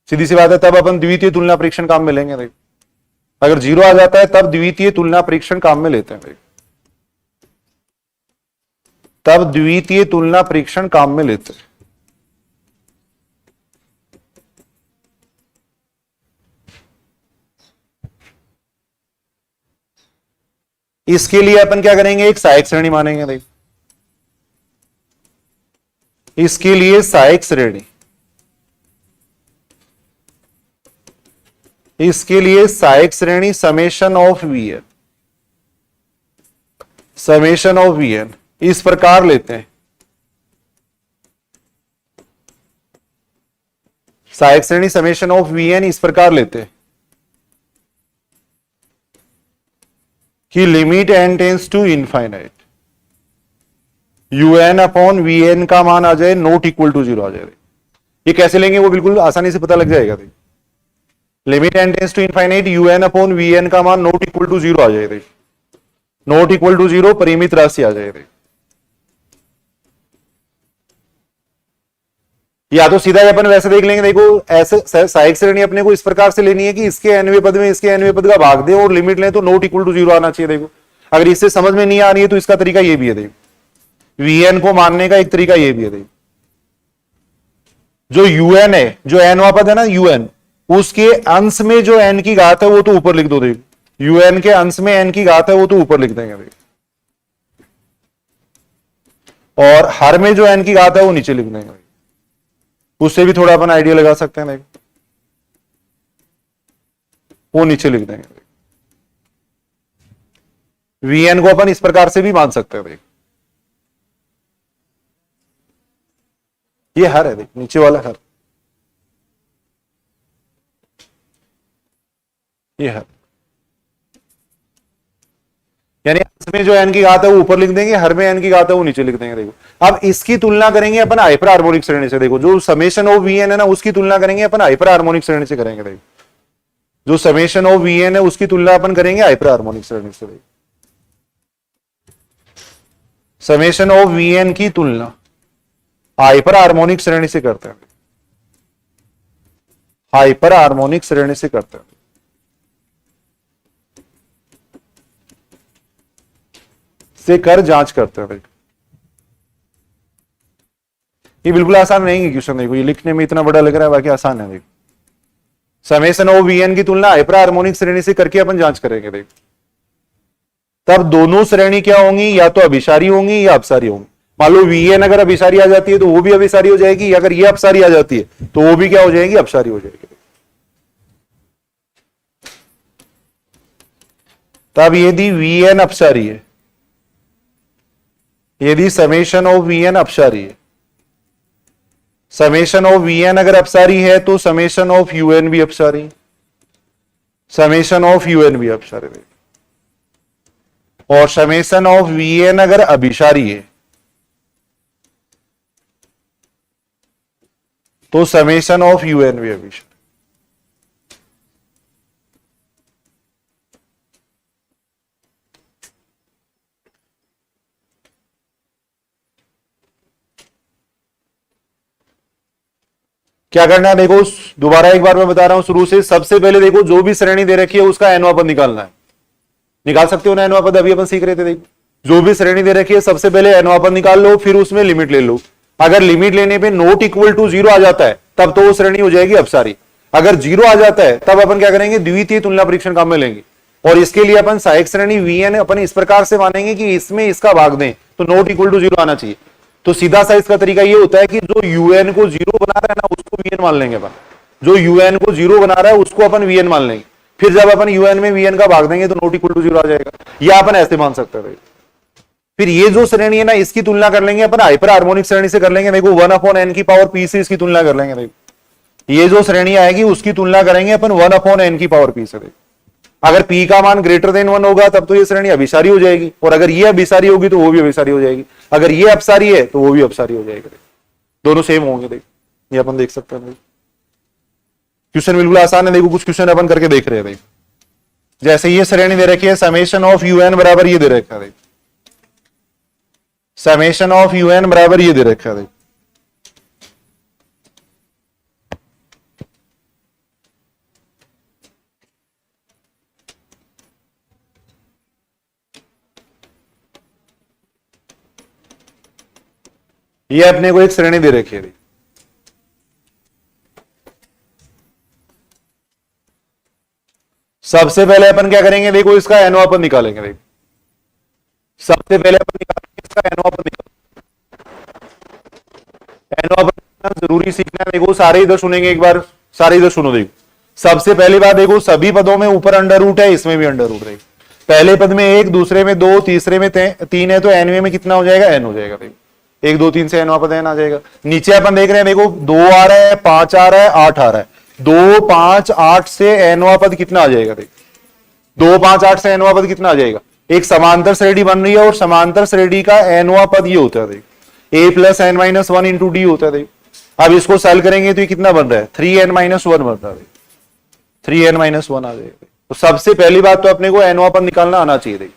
A: सीधी सी बात है, तब अपन द्वितीय तुलना परीक्षण काम में लेंगे। देखो अगर 0 आ जाता है तब द्वितीय तुलना परीक्षण काम में लेते हैं। तब द्वितीय तुलना परीक्षण काम में लेते हैं। इसके लिए अपन क्या करेंगे, एक सहायक श्रेणी मानेंगे। देख, इसके लिए सहायक श्रेणी, इसके लिए सहायक श्रेणी summation of v n, summation of v n इस प्रकार लेते हैं। सहायक श्रेणी समेशन ऑफ वीएन इस प्रकार लेते हैं कि limit n tends to infinite, u n upon v n का मान आ जाए नॉट इक्वल टू 0 आ जाए। ये कैसे लेंगे वो बिल्कुल आसानी से पता लग जाएगा। Limit n tends to infinite u n upon v n का मान नॉट इक्वल टू 0 आ जाए। नॉट इक्वल टू 0 परिमित राशि आ जाए। या तो सीधा अपन वैसे देख लेंगे, देखो ऐसे सहायक श्रेणी अपने को इस प्रकार से लेनी है कि इसके nवें पद में इसके nवें पद का भाग दे और लिमिट लें तो नॉट इक्वल टू 0 आना चाहिए। देखो अगर इससे समझ में नहीं आ रही है तो इसका तरीका ये भी है। देखो वीएन को मानने का एक तरीका ये भी है। देखो जो यूएन है, जो एनवा पद है ना यूएन, उसके अंश में जो एन की घात है वो तो ऊपर लिख दो। देखो यूएन के अंश में एन की घात है वो तो ऊपर लिख देंगे। देखो और हर में जो एन की घात है वो नीचे लिख देंगे। उससे भी थोड़ा अपन आइडिया लगा सकते हैं। देखो वो नीचे लिख देंगे। वीएन को अपन इस प्रकार से भी मान सकते हैं। देखो ये हर है, देखो नीचे वाला हर, ये हर, यानी इसमें जो एन की घात है वो ऊपर लिख देंगे, हर में एन की घात है वो नीचे लिख देंगे। देखो अब इसकी तुलना करेंगे अपन हाइपर हार्मोनिक श्रेणी से। देखो जो समेशन ऑफ वीएन है ना उसकी तुलना करेंगे अपन हाइपर हार्मोनिक श्रेणी से करेंगे। देखो जो समेशन ऑफ वीएन है उसकी तुलना अपन करेंगे हाइपर हार्मोनिक श्रेणी से। देखो समेशन ऑफ वीएन की तुलना हाइपर हार्मोनिक श्रेणी से करते हैं। हाइपर हार्मोनिक श्रेणी से करते हैं। से कर जांच करते हैं। ये बिल्कुल आसान नहीं है क्वेश्चन। देखो ये लिखने में इतना बड़ा लग रहा है, बाकी आसान है। देखो समेशन ऑफ वीएन की तुलना हाइपर हार्मोनिक श्रेणी से करके अपन जांच करेंगे। देखो तब दोनों श्रेणी क्या होंगी, या तो अभिसारी होंगी या अपसारी होंगी। मान लो वीएन अगर अभिसारी आ जाती है तो वो भी अभिसारी हो जाएगी, अगर ये अपसारी आ जाती है तो वो भी क्या हो जाएगी, अपसारी हो जाएगी। तब यदि वीएन अपसारी है, यदि समेशन ऑफ वीएन अपसारी है, समेशन ऑफ वीएन अगर अपसारी है तो समेशन ऑफ यूएन भी अपसारी, समेशन ऑफ यूएन भी अपसारी। और समेशन ऑफ वीएन अगर अभिसारी है तो समेशन ऑफ यूएन भी अभिसारी। क्या करना है, देखो दोबारा एक बार मैं बता रहा हूं शुरू से। सबसे पहले देखो जो भी श्रेणी दे रखी है उसका एनवा पद निकालना है। निकाल सकते हो ना एनवा पद, अभी अपन सीख रहे थे। देखो जो भी श्रेणी दे रखी है सबसे पहले एनवा पद निकाल लो, फिर उसमें लिमिट ले लो। अगर लिमिट लेने पे नॉट इक्वल टू 0 आ जाता है तब तो वो श्रेणी हो जाएगी अपसारी। अगर 0 आ जाता है तब अपन क्या करेंगे, द्वितीय तुलना परीक्षण काम में लेंगे। और इसके लिए अपन सहायक श्रेणी वीएन अपन इस प्रकार से मानेंगे कि इसमें इसका भाग दें तो नॉट इक्वल टू 0 आना चाहिए। तो सीधा सा इसका तरीका ये होता है कि जो यूएन को 0 बना रहा है ना उसको वीएन मान लेंगे अपन। जो यूएन को 0 बना रहा है उसको अपन वीएन मान लेंगे। फिर जब अपन यूएन में वीएन का भाग देंगे तो नॉट इक्वल टू 0 आ जाएगा। या अपन ऐसे मान सकते हैं। फिर ये जो श्रेणी है ना इसकी तुलना कर लेंगे अपन हाइपर हार्मोनिक श्रेणी से कर लेंगे। देखो 1/n की पावर p से इसकी तुलना कर लेंगे। देखो ये जो श्रेणी आएगी उसकी तुलना करेंगे अपन 1/n की पावर p से। अगर p का मान ग्रेटर देन 1 होगा तब तो ये श्रेणी अभिसारी हो जाएगी, और अगर ये अभिसारी होगी तो वो भी अभिसारी हो जाएगी। अगर ये अपसारी है तो वो भी अपसारी हो जाएगी। दोनों सेम होंगे। देखो ये अपन देख सकते हैं। क्वेश्चन बिल्कुल आसान है। देखो कुछ क्वेश्चन अपन करके देख रहे हैं। देखो जैसे ये श्रेणी दे रखी है समेशन ऑफ यूएन बराबर ये दे रखा है। समेशन ऑफ यूएन बराबर ये दे रखा है। ये अपने को एक श्रेणी दे रखी है। सबसे पहले अपन क्या करेंगे, देखो इसका एनवा पद निकालेंगे। देखो सबसे पहले अपन निकालेंगे इसका एनओ अपन एनओ अपन जरूरी सीखना है। देखो सारे इधर सुनेंगे एक बार, सारे इधर सुनो। देखो सबसे पहली बात, देखो सभी पदों में ऊपर अंडर रूट है, इसमें भी अंडर रूट है। पहले पद में 1, दूसरे में 2, तीसरे में 3 है, तो एनवे में कितना हो जाएगा? एन हो जाएगा। देखो 1 2 3 से एनवा पद एन आ जाएगा। नीचे अपन देख रहे हैं, देखो 2 आ रहा है, 5 आ रहा है, 8 आ रहा है। 2 5 8 से एनवा पद कितना आ जाएगा? देखो 2 5 8 से एनवा पद कितना आ जाएगा? एक समांतर श्रेणी बन रही है और समांतर श्रेणी का एनवा पद ये होता है। देखो a plus n minus 1 into d होता है। देखो अब इसको सॉल्व करेंगे तो ये कितना बन रहा है? 3n माइनस 1 बन रहा है। 3n माइनस 1 आ जाएगा। तो सबसे पहली बात तो अपने को एनवा पद निकालना आना चाहिए। देखो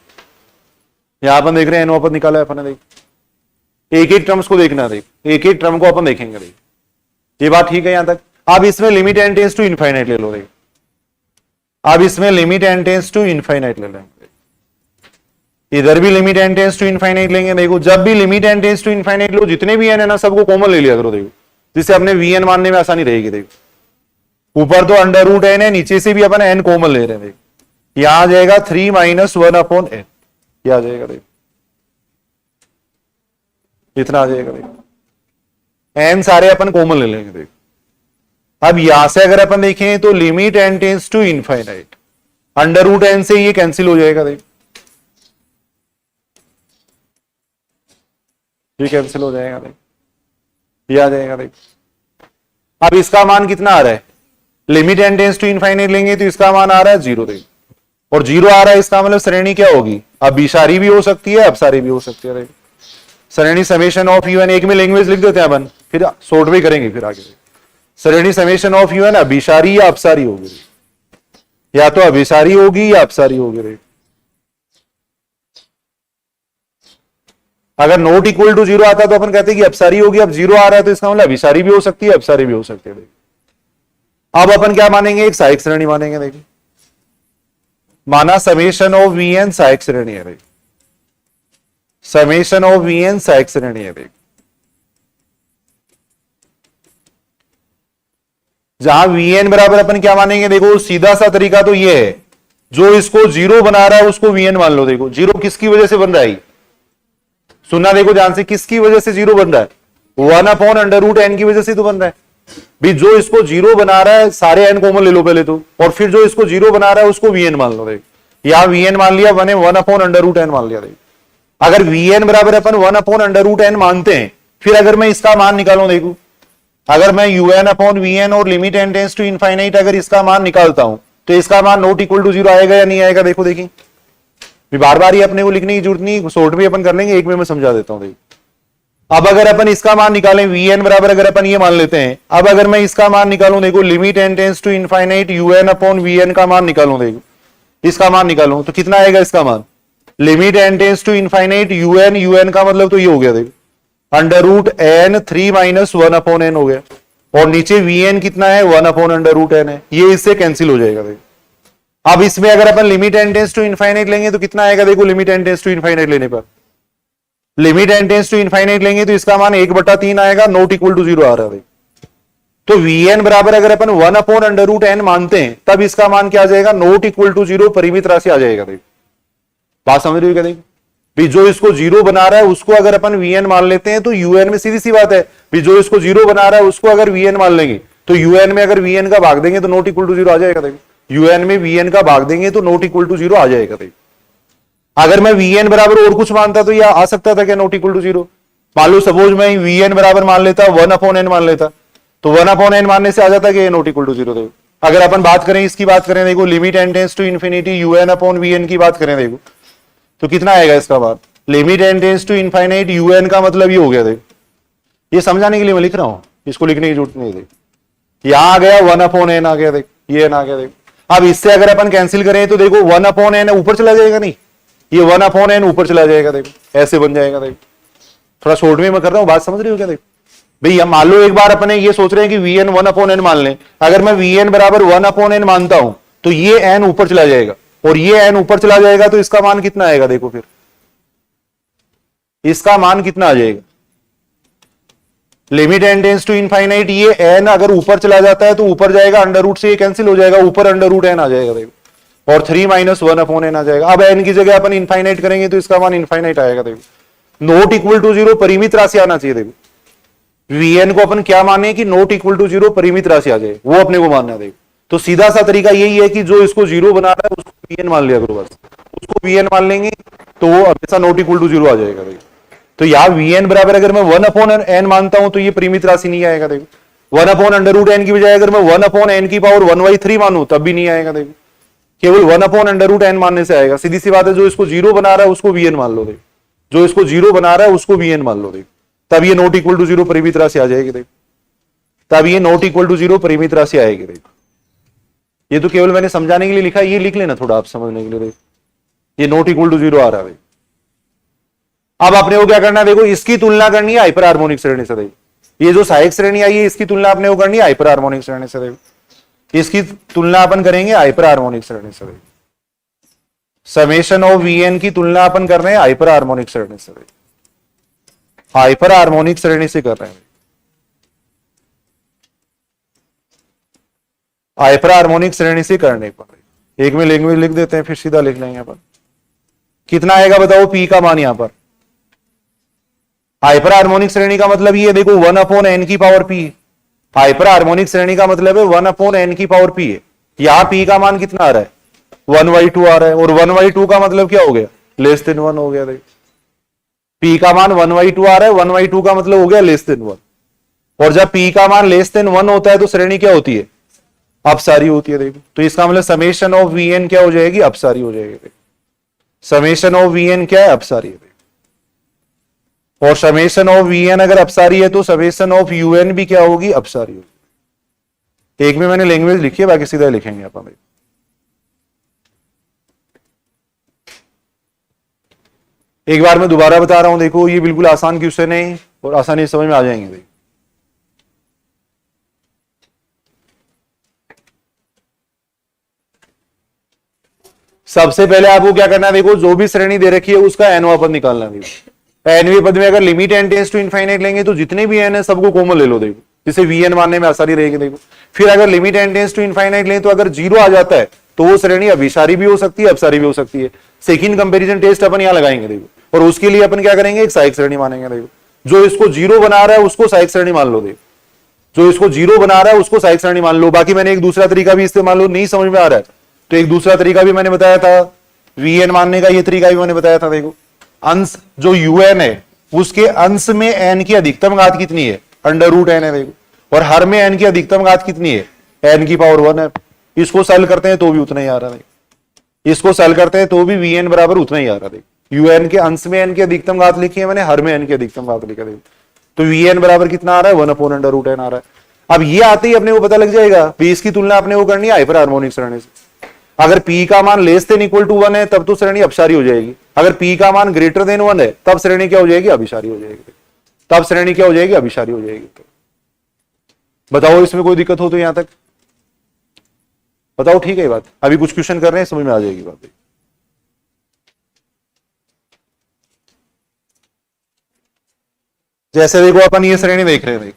A: यहां अपन देख रहे हैं एनवा पद निकाला है अपन ने। देखो एक एक टर्म्स को देखना। देखो एक एक टर्म को अपन देखेंगे। देखो ये बात ठीक है यहां तक। अब इसमें limit n tends to infinite ले लो। देखो अब इसमें limit n tends to infinite ले लेंगे। इधर भी limit n tends to infinite लेंगे। देखो जब भी limit n tends to infinite लो, जितने भी एन है ना सबको कॉमन ले लिया करो। देखो जिससे अपने वीएन मानने में आसानी रहेगी। देखो ऊपर तो अंडर रूट एन है, नीचे से भी अपन एन कॉमन ले रहे हैं। देखो यहां आ जाएगा 3 माइनस 1 अपॉन एन, ये आ जाएगा। देखो इतना आ जाएगा। देखो एन सारे अपन कॉमन ले लेंगे। देखो अब यहां से अगर अपन देखें तो limit n tends to infinite, under root n से ये कैंसिल हो जाएगा। देखो ये कैंसिल हो जाएगा। देखो ये आ जाएगा। देखो अब इसका मान कितना आ रहा है? Limit n tends to infinite लेंगे तो इसका मान आ रहा है 0। देखो और 0 आ रहा है, इसका मतलब श्रेणी क्या होगी? अभिसारी भी हो सकती है, अपसारी भी हो सकती है। देखो श्रेणी समेशन ऑफ यूएन, एक में लैंग्वेज लिख देते हैं अपन, फिर शॉर्ट में करेंगे फिर आगे। श्रेणी समेशन ऑफ यूएन अभिसारी या अपसारी होगी? या तो अभिसारी होगी या अपसारी होगी। अगर नॉट इक्वल टू 0 आता तो अपन कहते हैं कि अपसारी होगी। अब 0 आ रहा है तो इसका मतलब अभिसारी भी हो सकती है, अपसारी भी हो सकती है। अब अपन क्या मानेंगे? एक सहायक श्रेणी मानेंगे। देखिए माना समेशन ऑफ वीएन सहायक श्रेणी है। समेशन ऑफ वीएन सहायक श्रेणी है। जहां वीएन बराबर अपन क्या मानेंगे? देखो सीधा सा तरीका तो ये है, जो इसको 0 बना रहा है उसको वीएन मान लो। देखो 0 किसकी वजह से बन रहा है? सुनना देखो ध्यान से, किसकी वजह से 0 बन रहा है? 1 अपॉन अंडर रूट एन की वजह से तो बन रहा है। भी जो इसको 0 बना रहा है, सारे एन कॉमन ले लो पहले तो, और फिर जो इसको 0 बना रहा है उसको वीएन मान लो। देखो यहां वीएन मान लिया, 1 अपॉन अंडर रूट एन मान लिया। देखो अगर वीएन बराबर अपन 1 अपॉन अंडर रूट एन मानते हैं, फिर अगर मैं इसका मान निकालूं, देखो अगर मैं यूएन अपॉन वीएन और limit n tends to infinite अगर इसका मान निकालता हूं तो इसका मान नॉट इक्वल टू 0 आएगा या नहीं आएगा? देखो देखिए बार बार ये अपने को लिखने की जरूरत नहीं, शॉर्ट में अपन कर लेंगे, एक में मैं समझा देता हूं। देखो अब अगर अपन इसका मान निकालें, वीएन बराबर अगर अपन ये मान लेते हैं, अब अगर मैं इसका मान निकालूं, देखो limit n tends to infinite u n upon v n का मान निकालूं, देखो इसका मान निकालूं तो कितना आएगा इसका मान? Limit n tends to infinite u n, u n का मतलब तो ये हो गया देखो under root n 3 minus 1 upon n हो गया, और नीचे वीएन कितना है? 1 अपॉन अंडर रूट एन है, ये इससे कैंसिल हो जाएगा। देखो अब इसमें अगर अपन limit n tends to infinite लेंगे तो कितना आएगा? देखो limit n tends to infinite लेने पर, limit n tends to infinite लेंगे तो इसका मान 1/3 आएगा, नॉट इक्वल टू 0 आ रहा है। तो वीएन बराबर अगर अपन 1 अपॉन अंडर रूट एन मानते हैं, तब इसका मान क्या आ जाएगा? नॉट इक्वल टू 0 परिमित राशि आ जाएगा। देखो बात समझ रही हो क्या? देखो भी जो इसको 0 बना रहा है उसको अगर अपन वीएन मान लेते हैं तो यूएन में सीधी सी बात है, भी जो इसको 0 बना रहा है उसको अगर वीएन मान लेंगे तो यूएन में अगर वीएन का भाग देंगे तो नॉट इक्वल टू 0 आ जाएगा। देखो यूएन में वीएन का भाग देंगे तो नॉट इक्वल टू 0 आ जाएगा। देखो अगर मैं वीएन बराबर और कुछ मानता तो यह आ सकता था क्या? Not equal to 0। मान लो सपोज मैं वीएन बराबर मान लेता 1 अपॉन एन मान लेता, तो 1 अपॉन एन मानने से आ जाता कि नॉट इक्वल टू 0। देखो अगर अपन बात करें, इसकी बात करें, देखो limit n tends to infinity u n upon v n की बात करें, देखो तो कितना आएगा इसका बात? Limit n tends to infinite u n का मतलब ये हो गया। देखो ये समझाने के लिए मैं लिख रहा हूं, इसको लिखने की जरूरत नहीं। देखो यहां आ गया 1 अपॉन एन आ गया, देखो ये एन आ गया। देखो अब इससे अगर अपन कैंसिल करें तो देखो 1 अपॉन एन ऊपर चला जाएगा, नहीं ये 1 अपॉन एन ऊपर चला जाएगा। देखो ऐसे बन जाएगा। देखो थोड़ा शॉर्ट में मैं कर रहा हूं, बात समझ रही हो क्या? देखो भाई हम मान लो एक बार अपने ये सोच रहे हैं कि वीएन 1 अपॉन एन मान लें, अगर मैं वीएन बराबर 1 अपॉन एन मानता हूं तो ये एन ऊपर चला जाएगा, और ये एन ऊपर चला जाएगा तो इसका मान कितना आएगा? देखो फिर इसका मान कितना आ जाएगा? Limit n tends to infinite, ये एन अगर ऊपर चला जाता है तो ऊपर जाएगा, अंडर रूट से ये कैंसिल हो जाएगा, ऊपर अंडर रूट एन आ जाएगा। देखो और 3 माइनस 1 अपॉन एन आ जाएगा। अब एन की जगह अपन इनफाइनाइट करेंगे तो इसका मान इनफाइनाइट आएगा। देखो नॉट इक्वल टू जीरो परिमित राशि आना चाहिए। देखो वीएन को अपन क्या माने कि नॉट इक्वल टू जीरो परिमित राशि आ जाए, वो अपने को मानना है। देखो तो सीधा सा तरीका यही है कि जो इसको जीरो बना रहा है उसको वीएन मान लिया करो, बस उसको वीएन मान लेंगे तो वो हमेशा नॉट इक्वल टू जीरो आ जाएगा। देखो तो यहाँ वीएन बराबर अगर मैं 1 अपॉन एन मानता हूं तो ये परिमित राशि नहीं आएगा। देखो 1 अपॉन अंडर रूट एन की बजाय अगर मैं 1 अपॉन एन की पावर 1/3 मानूं तब भी नहीं आएगा। देखो केवल 1 अपॉन अंडर रूट एन मानने से आएगा। सीधी सी बात है, जो इसको जीरो बना रहा है उसको वीएन मान लो। देखो जो इसको जीरो बना रहा है उसको वीएन मान लो। देखो तब ये नॉट इक्वल टू जीरो परिमित राशि आ जाएगी। देखो तब ये नॉट इक्वल टू जीरो परिमित राशि आएगी। देखो ये तो केवल मैंने समझाने के लिए लिखा है, ये लिख लेना थोड़ा आप समझने के लिए। देखो ये नॉट इक्वल टू जीरो आ रहा है। अब आपने वो क्या करना है, देखो इसकी तुलना करनी है हाइपर हार्मोनिक श्रेणी से। देखो ये जो सहायक श्रेणी आई है इसकी तुलना आपने वो करनी है हाइपर हार्मोनिक श्रेणी से। देखो इसकी तुलना अपन करेंगे हाइपर हार्मोनिक श्रेणी से। समेशन ऑफ वीएन की तुलना अपन कर रहे हैं हाइपर हार्मोनिक श्रेणी से। हाइपर हार्मोनिक श्रेणी से कर रहे हैं। हाइपर हार्मोनिक श्रेणी से करने पर एक में लैंग्वेज लिख देते हैं, फिर सीधा लिख लेंगे अपन। कितना आएगा बताओ पी का मान। यहां पर हाइपर हार्मोनिक श्रेणी का मतलब ये देखो 1 अपॉन एन की पावर पी। हाइपर हार्मोनिक श्रेणी का मतलब है 1 अपॉन एन की पावर पी है। यहां पी का मान कितना आ रहा है 1/2 आ रहा है, और 1/2 का मतलब क्या हो गया लेस देन 1 हो गया। पी का मान 1/2 आ रहा है, 1/2 का मतलब हो गया लेस देन 1। और जब पी का मान लेस देन 1 होता है तो श्रेणी क्या होती है अपसारी होती है। देखो तो इसका मतलब समेशन ऑफ वीएन क्या हो जाएगी अपसारी हो जाएगी। समेशन ऑफ वीएन क्या है अपसारी है। और समेशन ऑफ वीएन अगर अपसारी है तो समेशन ऑफ यूएन भी क्या होगी अपसारी होगी। एक में मैंने लैंग्वेज लिखी है, बाकी सीधा लिखेंगे अपन। एक बार मैं दोबारा बता रहा हूं, देखो ये बिल्कुल आसान क्वेश्चन है और आसानी से समझ में आ जाएंगे। देखो सबसे पहले आपको क्या करना है, देखो जो भी श्रेणी दे रखी है उसका एनवा पद निकालना है। एनवी पद में अगर limit n tends to infinite लेंगे तो जितने भी एन है सबको कॉमन ले लो। देखो जिसे वीएन मानने में आसानी रहेगी। देखो फिर अगर limit n tends to infinite लें तो अगर जीरो आ जाता है तो वो श्रेणी अभिसारी भी हो सकती है अपसारी भी हो सकती है। सेकंड कंपैरिजन टेस्ट अपन यहां लगाएंगे। देखो और उसके लिए अपन क्या करेंगे एक सहायक श्रेणी मानेंगे। देखो जो इसको जीरो बना रहा है उसको सहायक श्रेणी मान लो। देखो जो इसको जीरो बना रहा है उसको सहायक श्रेणी मान लो। बाकी मैंने एक दूसरा तरीका भी इस्तेमाल लो, नहीं समझ में आ रहा है तो एक दूसरा तरीका भी मैंने बताया था वीएन मानने का, ये तरीका भी मैंने बताया था। देखो अंश जो यूएन है उसके अंश में एन की अधिकतम घात कितनी है अंडर रूट एन है। देखो और हर में एन की अधिकतम घात कितनी है एन की पावर 1 है। इसको सॉल्व करते हैं तो भी उतना ही आ रहा है। इसको सॉल्व करते हैं तो भी वीएन बराबर उतना ही आ रहा है। यूएन के अंश में एन की अधिकतम घात लिखी है मैंने, हर में एन की अधिकतम घात लिखा। देखो तो वीएन बराबर कितना आ रहा है 1 अपॉन अंडर रूट एन आ रहा है। अब ये आते ही अपने को पता लग जाएगा पी इसकी तुलना अपने को करनी है हाइपर हार्मोनिक श्रेणी से। अगर P का मान लेस देन इक्वल टू 1 है तब तो श्रेणी अपसारी हो जाएगी। अगर P का मान ग्रेटर देन 1 है तब श्रेणी क्या हो जाएगी अभिसारी हो जाएगी। तब श्रेणी क्या हो जाएगी अभिसारी हो जाएगी। तो बताओ इसमें कोई दिक्कत हो तो यहां तक बताओ। ठीक है ये बात, अभी कुछ क्वेश्चन कर रहे हैं समझ में आ जाएगी बात। जैसे देखो अपन ये श्रेणी देख रहे हैं।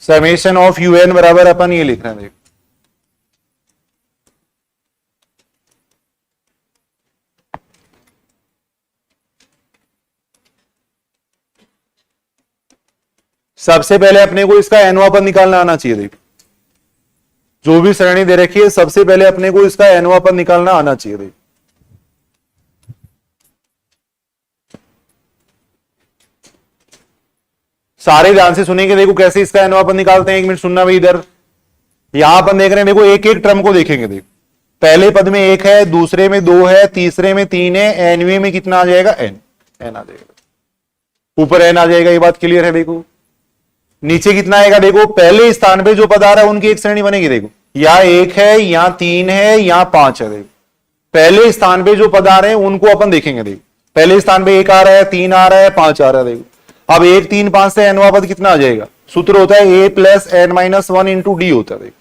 A: समेशन ऑफ यूएन बराबर अपन ये लिख रहे हैं। देखो सबसे पहले अपने को इसका एनवा पद निकालना आना चाहिए। देखो जो भी श्रेणी दे रखी है सबसे पहले अपने को इसका एनवा पद निकालना आना चाहिए। देखो सारे ध्यान से सुनेंगे। देखो कैसे इसका एनवा पद निकालते हैं, एक मिनट सुनना भाई। इधर यहां अपन देख रहे हैं, देखो एक एक टर्म को देखेंगे। देखो पहले पद में 1 है, दूसरे में 2 है, तीसरे में 3 है, एनवे में कितना आ जाएगा एन आ जाएगा। ऊपर एन आ जाएगा, ये बात क्लियर है। देखो नीचे कितना आएगा, देखो पहले स्थान पे जो पद आ रहा है उनकी एक श्रेणी बनेगी। देखो यहां 1 है, यहां 3 है, यहां 5 है। देखो पहले स्थान पे जो पद आ रहे हैं उनको अपन देखेंगे। देखो पहले स्थान पे 1 आ रहा है, 3 आ रहा है, 5 आ रहा है। देखो अब 1 3 5 से एनवा पद कितना आ जाएगा, सूत्र होता है a plus n minus 1 into d होता है। देखो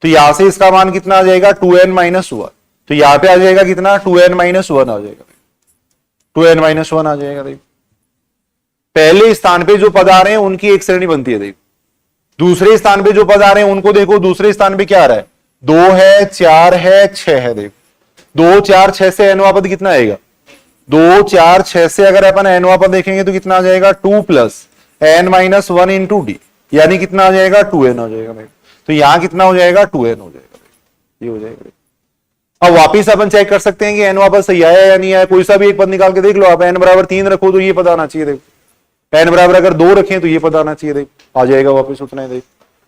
A: तो यहां से इसका मान कितना आ जाएगा 2n माइनस 1। तो यहां पे आ जाएगा कितना 2n माइनस 1 आ जाएगा। 2n माइनस 1 आ जाएगा। देखो पहले स्थान पे जो पद आ रहे हैं उनकी एक श्रेणी बनती है। देखो दूसरे स्थान पे जो पद आ रहे हैं उनको देखो दूसरे स्थान पे क्या आ रहा है 2 है, 4 है, 6 है। देख 2 4 6 से एनवा पद कितना आएगा? 2 4 6 से अगर अपन एनवा पद देखेंगे तो कितना आ जाएगा? 2 plus n minus 1 into d, यानी कितना आ जाएगा? 2n हो जाएगा। देख तो यहां कितना हो जाएगा? 2n हो जाएगा। ये हो जाएगा। अब वापिस अपन चेक कर सकते हैं कि एन वापस सही आया या नहीं आया। कोई सा भी एक पद निकाल के देख लो आप। एन बराबर 3 रखो तो ये पद आना चाहिए। देखो एन बराबर अगर 2 रखें तो ये पद आना चाहिए। देख आ जाएगा वापस उतना ही। देख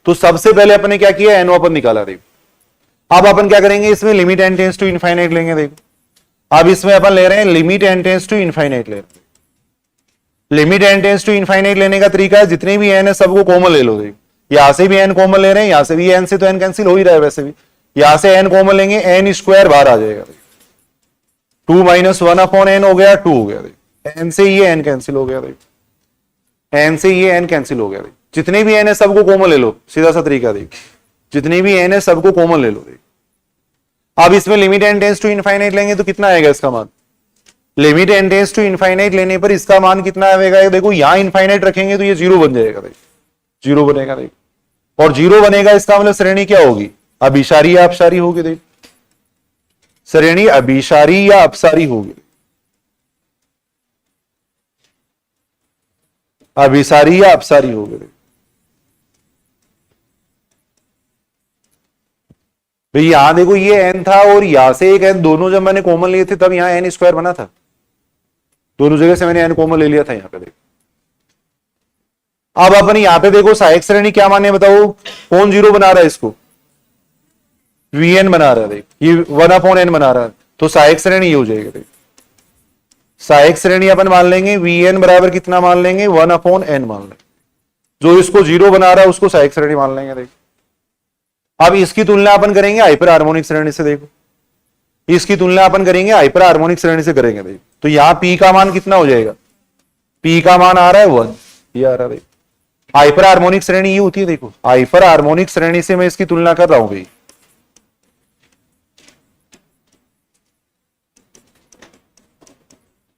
A: तो सबसे पहले अपन ने क्या किया? एन वापस निकाला। देख अब अपन क्या करेंगे? इसमें limit n tends to infinite लेंगे। देखो अब इसमें अपन ले रहे हैं limit n tends to infinite ले रहे हैं। Limit n tends to infinite लेने का तरीका है जितने भी एन है सबको कॉमन ले लो। देख यहां से भी एन कॉमन ले रहे हैं, यहां से भी एन से तो एन कैंसिल हो ही रहा है। वैसे भी यहां से एन कॉमन लेंगे, एन स्क्वायर बाहर आ जाएगा। 2 माइनस 1 अपॉन एन हो गया, 2 हो गया। एन से ये एन कैंसिल हो गया। एन से ये एन कैंसिल हो गया। जितने भी एन है सबको कॉमन ले लो, सीधा सा तरीका। देख जितने भी एन है सबको कॉमन ले लो। देख अब इसमें limit n tends to infinite लेंगे तो कितना आएगा इसका मान? Limit n tends to infinite लेने पर इसका मान कितना आएगा? देखो यहां इनफाइनाइट रखेंगे तो ये 0 बन जाएगा। देख 0 बनेगा। देख और 0 बनेगा इसका मतलब श्रेणी क्या होगी? अभिसारी या अपसारी होगी। देख श्रेणी अभिसारी या अपसारी होगी। अभिसारी या अपसारी होगी। भाई यहां देखो ये एन था और यहां से एक एन, दोनों जब मैंने कॉमन लिए थे तब यहां एन स्क्वायर बना था। दोनों जगह से मैंने एन कॉमन ले लिया था यहां पे। देखो अब अपन यहां पे देखो सहायक श्रेणी क्या माने बताओ? कौन 0 बना रहा है इसको? Vn बना रहा है। देख ये 1 अपॉन एन बना रहा है तो सहायक श्रेणी ये हो जाएगी। देख सहायक श्रेणी अपन मान लेंगे Vn बराबर कितना मान लेंगे? 1 अपॉन एन मान लेंगे। जो इसको 0 बना रहा है उसको सहायक श्रेणी मान लेंगे। देख अब इसकी तुलना अपन करेंगे हाइपर हार्मोनिक श्रेणी से। देखो इसकी तुलना अपन करेंगे हाइपर हार्मोनिक श्रेणी से करेंगे। देख तो यहां P का मान कितना हो जाएगा? P का मान आ रहा है 1, ये आ रहा है। हाइपर हार्मोनिक श्रेणी ये होती है। देखो हाइपर हार्मोनिक श्रेणी से मैं इसकी तुलना कर रहा हूं भाई।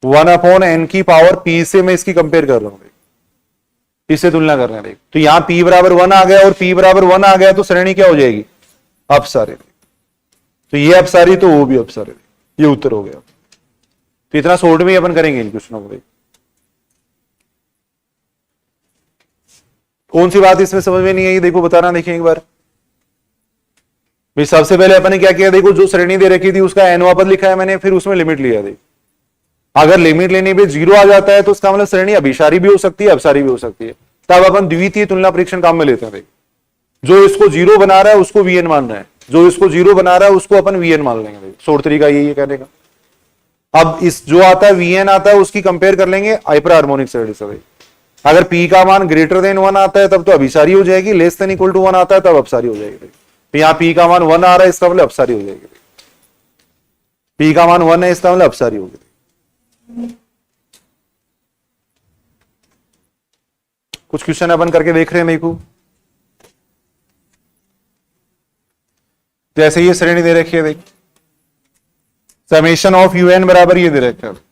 A: 1 अपॉन एन की पावर P से मैं इसकी कंपेयर कर रहा हूं। इससे तुलना कर रहे हैं। तो यहां P बराबर 1 आ गया और P बराबर 1 आ गया तो श्रेणी क्या हो जाएगी? अपसारी। तो ये अपसारी तो वो भी अपसारी। ये उत्तर हो गया। तो इतना शॉर्ट में अपन करेंगे इन क्वेश्चनों को। कौन सी बात इसमें समझ में नहीं आई? देखो बताना। देखिए एक बार भाई सबसे पहले अपन ने क्या किया? देखो जो श्रेणी दे रखी थी उसका एनवा पद लिखा है मैंने, फिर उसमें लिमिट लिया। देख अगर लिमिट लेने पे 0 आ जाता है तो उसका मतलब श्रेणी अभिसारी भी हो सकती है, अपसारी भी हो सकती है। तब अपन द्वितीय तुलना परीक्षण काम में लेते हैं। देख जो इसको 0 बना रहा है उसको Vn मान रहा है, जो इसको 0 बना रहा है उसको अपन Vn मान लेंगे। शॉर्ट तरीका यही है कहने का। अब इस जो आता है Vn आता है उसकी कंपेयर कर लेंगे हाइपर हार्मोनिक श्रेणी से। अगर P का मान ग्रेटर देन 1 आता है तब तो अभिसारी हो जाएगी, लेस देन इक्वल टू 1 आता है तब अपसारी हो जाएगी। तो यहाँ P का मान 1 आ रहा है इसका मतलब अपसारी हो जाएगी। P का मान 1 है इसका मतलब अपसारी होगी। कुछ क्वेश्चन अपन करके देख रहे हैं। देखो जैसे ये श्रेणी दे रखी है। देख समेशन ऑफ UN बराबर ये दे रखा है।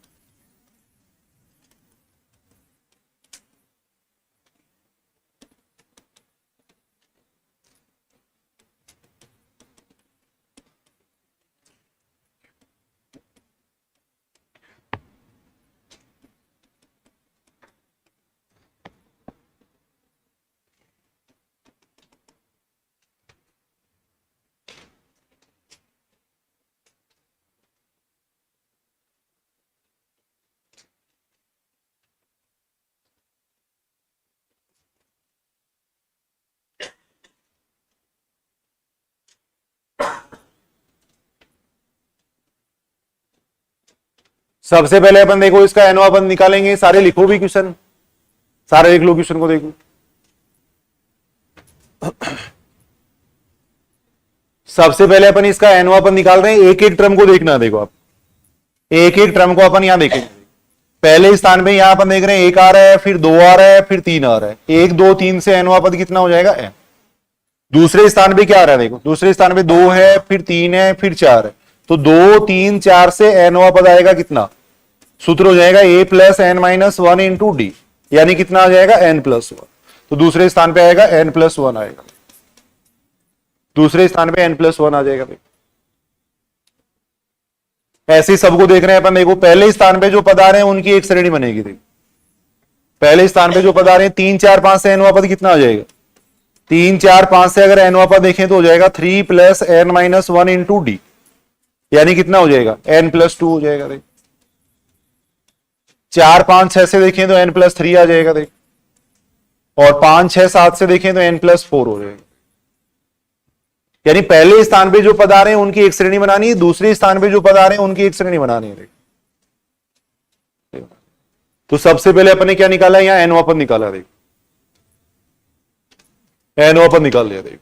A: सबसे पहले अपन देखो इसका एनओ अपन निकालेंगे। सारे लिखो भी क्वेश्चन, सारे लिख लो क्वेश्चन को। देखो सबसे पहले अपन इसका एनओ अपन निकाल रहे हैं। एक एक टर्म को देखना। देखो आप एक एक टर्म को अपन यहां देखेंगे। पहले स्थान पे यहां अपन देख रहे हैं 1 आ रहा है, फिर 2 आ रहा है, फिर 3 आ रहा है। 1 2 3 से एनओ पद कितना हो जाएगा? n। दूसरे स्थान पे क्या आ रहा है? देखो दूसरे स्थान पे 2 है, फिर 3 है, फिर 4 है। तो 2 3 4 से एनओ पद आएगा कितना? सूत्र हो जाएगा a plus n minus 1 into d, यानी कितना आ जाएगा? n plus 1। तो दूसरे स्थान पे आएगा n प्लस 1 आएगा। दूसरे स्थान पे n+1 आ जाएगा। ऐसे ही सबको देख रहे हैं अपन, देखो पहले स्थान पे जो पद आ रहे हैं उनकी एक श्रेणी बनेगी। देखो पहले स्थान पे जो पद आ रहे हैं 3 4 5 से n वां पद कितना आ जाएगा, 3 4 5 से अगर n वां पद देखें तो हो जाएगा 3 + n-1 इंटू डी, यानी कितना हो जाएगा n+2 हो जाएगा। देख 4 5 6 से देखें तो n+3 आ जाएगा। देख और 5 6 7 से देखें तो n+4 हो जाएगा। यानी पहले स्थान पे जो पद आ रहे हैं उनकी एक श्रेणी बनानी है, दूसरे स्थान पे जो पद आ रहे हैं उनकी एक श्रेणी बनानी है। तो सबसे पहले अपन ने क्या निकाला, यहां n वां पद निकाला। देख n वां पद निकाल लिया। देख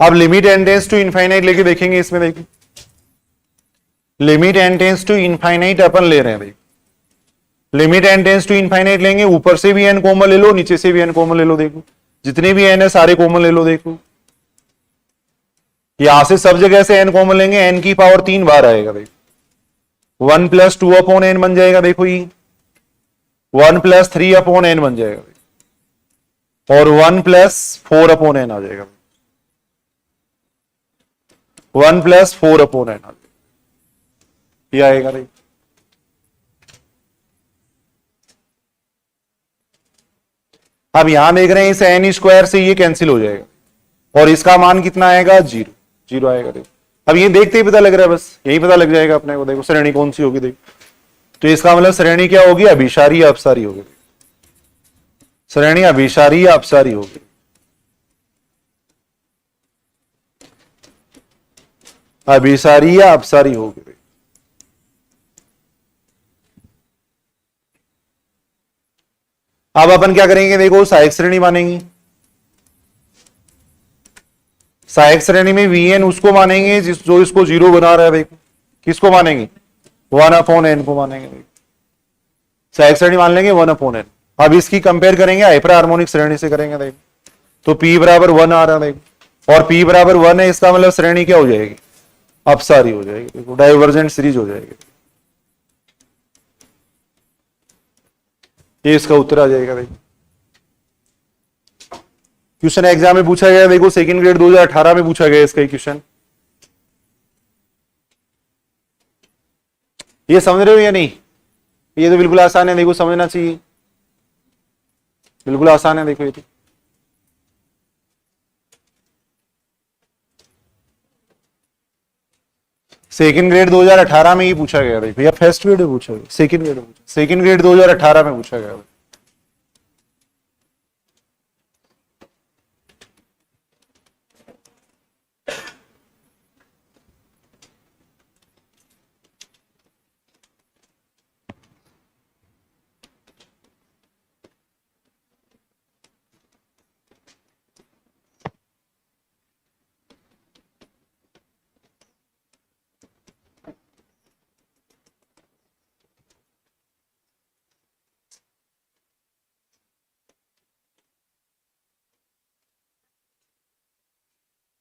A: अब limit n tends to infinite लेके देखेंगे। इसमें देखिए limit n tends to infinite अपन ले रहे हैं। देख limit n tends to infinite लेंगे, ऊपर से भी n कॉमन ले लो, नीचे से भी n कॉमन ले लो। देखो जितने भी n है सारे कॉमन ले लो। देखो यहां से सब जगह से n कॉमन लेंगे, n की पावर 3 बार आएगा। देखो 1 + 2/n बन जाएगा। देखो ये 1 + 3/n बन जाएगा और 1 + 4/n आ जाएगा। 1 + 4/n आ जाएगा, ये आएगा। देखो अब यहां देख रहे हैं इस n² से ये कैंसिल हो जाएगा और इसका मान कितना आएगा, 0 0 आएगा। देखो अब ये देखते ही पता लग रहा है, बस यही पता लग जाएगा अपने को। देखो श्रेणी कौन सी होगी। देखो तो इसका मतलब श्रेणी क्या होगी, अभिसारी या अपसारी होगी। श्रेणी अभिसारी या अपसारी होगी। अभिसारी या अपसारी होगी। अब अपन क्या करेंगे, देखो सहायक श्रेणी मानेंगे। सहायक श्रेणी में Vn उसको मानेंगे जो इसको 0 बना रहा है। देखो किसको मानेंगे, 1/n को मानेंगे। सहायक श्रेणी मान लेंगे 1/n। अब इसकी कंपेयर करेंगे हाइपर हार्मोनिक श्रेणी से करेंगे। देखो तो p = 1 आ रहा है। देखो और p = 1 है, इसका मतलब श्रेणी क्या हो जाएगी, अपसारी हो जाएगी। देखो डाइवर्जेंट सीरीज हो जाएगी। ये इसका उत्तर आ जाएगा। देखो क्वेश्चन एग्जाम में पूछा गया। देखो सेकंड ग्रेड 2018 में पूछा गया इसका क्वेश्चन। ये समझ रहे हो या नहीं, ये तो बिल्कुल आसान है। देखो समझना चाहिए, बिल्कुल आसान है। देखो ये तो सेकंड ग्रेड 2018 में ही पूछा गया। भैया फर्स्ट ग्रेड में पूछा गया, सेकंड ग्रेड में पूछा, सेकंड ग्रेड 2018 में पूछा गया।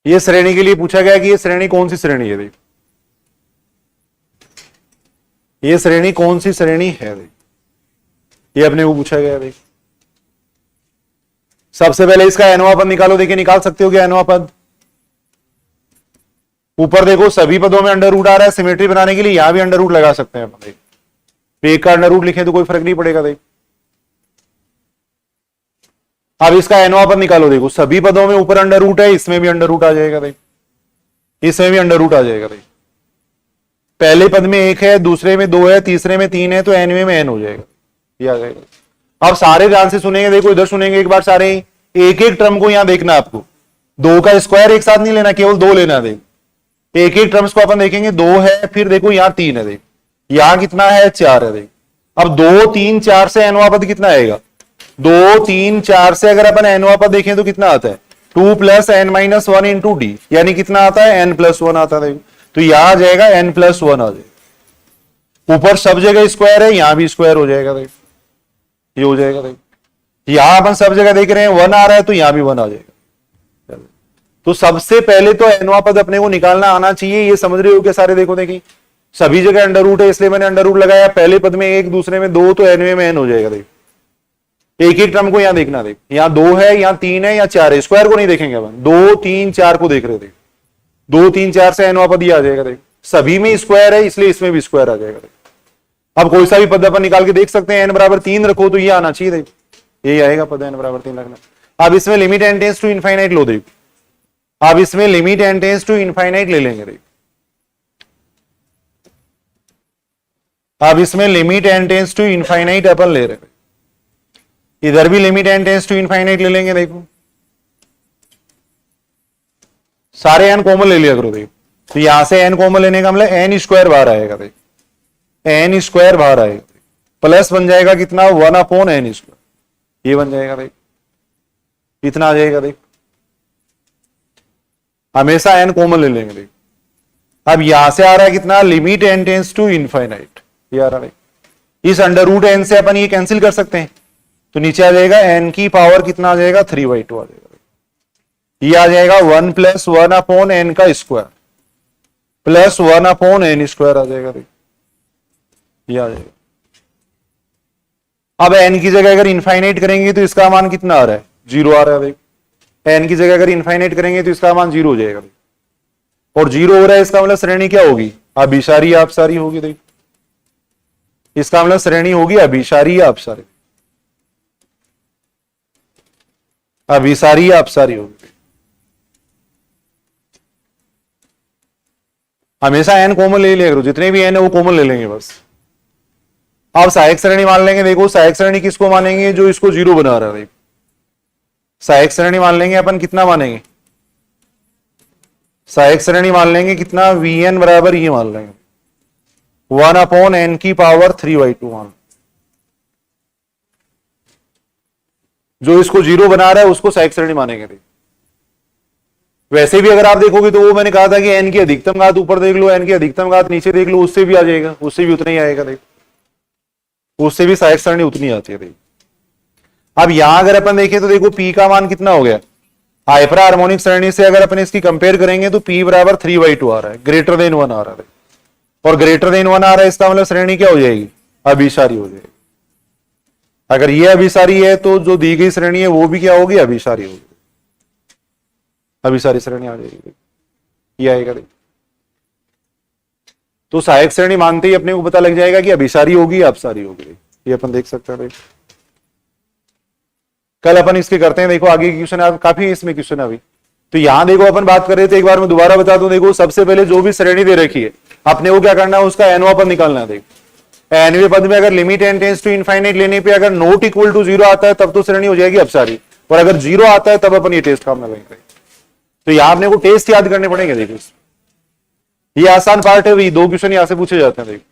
A: ये श्रेणी के लिए पूछा गया कि ये श्रेणी कौन सी श्रेणी है। देखो ये श्रेणी कौन सी श्रेणी है, ये अपने को पूछा गया। देखो सबसे पहले इसका n वां पद निकालो। देखिए निकाल सकते हो क्या n वां पद। ऊपर देखो सभी पदों में अंडर रूट आ रहा है, सिमेट्री बनाने के लिए यहां भी अंडर रूट लगा सकते हैं अपन। एक का अंडर रूट लिखें तो कोई फर्क नहीं पड़ेगा। देखो अब इसका n वां पद निकालो। देखो सभी पदों में ऊपर अंडर रूट है, इसमें भी अंडर रूट आ जाएगा। देखो इसमें भी अंडर रूट आ जाएगा। देखो पहले पद में 1 है, दूसरे में 2 है, तीसरे में 3 है, तो nवें में n हो जाएगा, ये आ जाएगा। अब सारे ध्यान से सुनेंगे। देखो इधर सुनेंगे एक बार सारे, एक एक टर्म को यहां देखना आपको। 2 का स्क्वायर एक साथ नहीं लेना, केवल 2 लेना। देखो एक एक टर्म्स को अपन देखेंगे। 2 है, फिर देखो यहां 3 है। देखो यहां कितना है, 4 है। देखो अब 2 3 4 से n वां पद कितना आएगा, 2 3 4 से अगर अपन n वां पद देखें तो कितना आता है, 2 + n-1 इंटू डी, यानी कितना आता है, n+1 आता है। तो यहां आ जाएगा n+1 आ जाएगा। ऊपर सब जगह स्क्वायर है, यहां भी स्क्वायर हो जाएगा। देखो ये हो जाएगा। देखो यहां अपन सब जगह देख रहे हैं 1 आ रहा है, तो यहां भी 1 आ जाएगा। तो सबसे पहले तो n वां पद अपने को निकालना आना चाहिए। ये समझ रहे हो क्या सारे। देखो देखिए सभी जगह अंडर रूट है, इसलिए मैंने अंडर रूट लगाया। पहले पद में 1, दूसरे में 2, तो nवें में n हो जाएगा। देखो एक एक टर्म को यहां देखना, देख यहां 2 है, यहां 3 है, यहां 4 है, स्क्वायर को नहीं देखेंगे अपन, 2 3 4 को देख रहे थे। 2 3 4 से एनवा पद आ जाएगा, देख सभी में स्क्वायर है इसलिए इसमें भी स्क्वायर आ जाएगा। देख अब कोई सा भी पद अपन निकाल के देख सकते हैं, एन बराबर 3 रखो तो ये आना चाहिए, देख यही आएगा पद, एन बराबर 3 रखना। अब इसमें limit n tends to infinite लो, देख अब इसमें limit n tends to infinite ले लेंगे, देख अब इसमें limit n tends to infinite अपन ले रहे हैं, इधर भी limit n tends to infinite ले लेंगे। देखो सारे एन कॉमन ले लिया करो, देखो तो यहां से एन कॉमन लेने का मतलब एन स्क्वायर बाहर आएगा, देख एन स्क्वायर बाहर आएगा, प्लस बन जाएगा कितना 1/n स्क्वायर, ये बन जाएगा, देख इतना आ जाएगा। देख हमेशा एन कॉमन ले लेंगे, देख अब यहां से आ रहा है कितना limit n tends to infinite, ये आ रहा है। इस अंडर रूट एन से अपन ये कैंसिल कर सकते हैं, तो नीचे आ जाएगा एन की पावर कितना आ जाएगा 3/2 आ जाएगा, ये आ जाएगा 1 + 1/n का स्क्वायर प्लस 1/n स्क्वायर आ जाएगा, देख ये आ जाएगा। अब n की जगह अगर इनफाइनाइट करेंगे तो इसका मान कितना आ रहा है 0 आ रहा है, देख n की जगह अगर इनफाइनाइट करेंगे तो इसका मान 0 हो जाएगा, देख और 0 हो रहा है इसका मतलब श्रेणी क्या होगी अभिसारी या अपसारी होगी, देख इसका मतलब श्रेणी होगी अभिसारी या अपसारी, अभिसारी या अपसारी होगी। हमेशा n कॉमन ले लिया करो, जितने भी n है वो कॉमन ले लेंगे बस। अब सहायक श्रेणी मान लेंगे, देखो सहायक श्रेणी किसको मानेंगे जो इसको 0 बना रहा है, सहायक श्रेणी मान लेंगे अपन, कितना मानेंगे सहायक श्रेणी मान लेंगे कितना Vn बराबर ये मान लेंगे 1/n की पावर 3/2 मान, जो इसको 0 बना रहा है उसको सहायक श्रेणी मानेंगे। देख वैसे भी अगर आप देखोगे तो वो मैंने कहा था कि n की अधिकतम घात ऊपर देख लो, n की अधिकतम घात नीचे देख लो, उससे भी आ जाएगा, उससे भी उतना ही आएगा, देख उससे भी सहायक श्रेणी उतनी आती है। देख अब यहां अगर अपन देखें तो देखो p का मान कितना हो गया, हाइपरा हार्मोनिक श्रेणी से अगर अपन इसकी कंपेयर करेंगे तो p बराबर 3/2 आ रहा है, ग्रेटर देन 1 आ रहा है, और ग्रेटर देन 1 आ रहा है इसका मतलब श्रेणी क्या हो जाएगी अभिसारी हो जाएगी। अगर ये अभिसारी है तो जो दी गई श्रेणी है वो भी क्या होगी अभिसारी होगी, अभिसारी श्रेणी आ जाएगी, ये आएगा। देख तो सहायक श्रेणी मानते ही अपने को पता लग जाएगा कि अभिसारी होगी या अपसारी होगी, ये अपन देख सकते हैं। कल अपन इसके करते हैं, देखो आगे की क्वेश्चन काफी इसमें क्वेश्चन अभी तो यहां देखो अपन बात कर रहे थे, एक बार मैं दोबारा बता दूं, देखो सबसे पहले जो भी श्रेणी दे रखी है अपने को क्या करना है उसका एनवा पद निकालना है। देख एनवे पद में अगर limit n tends to infinite लेने पे अगर नॉट इक्वल टू 0 आता है तब तो श्रेणी हो जाएगी अपसारी, और अगर 0 आता है तब अपन ये टेस्ट काम लगाएंगे। तो यहां अपने को टेस्ट याद करने पड़ेंगे। देखो ये आसान पार्ट है, 2 क्वेश्चन यहां से पूछे जाते हैं। देखो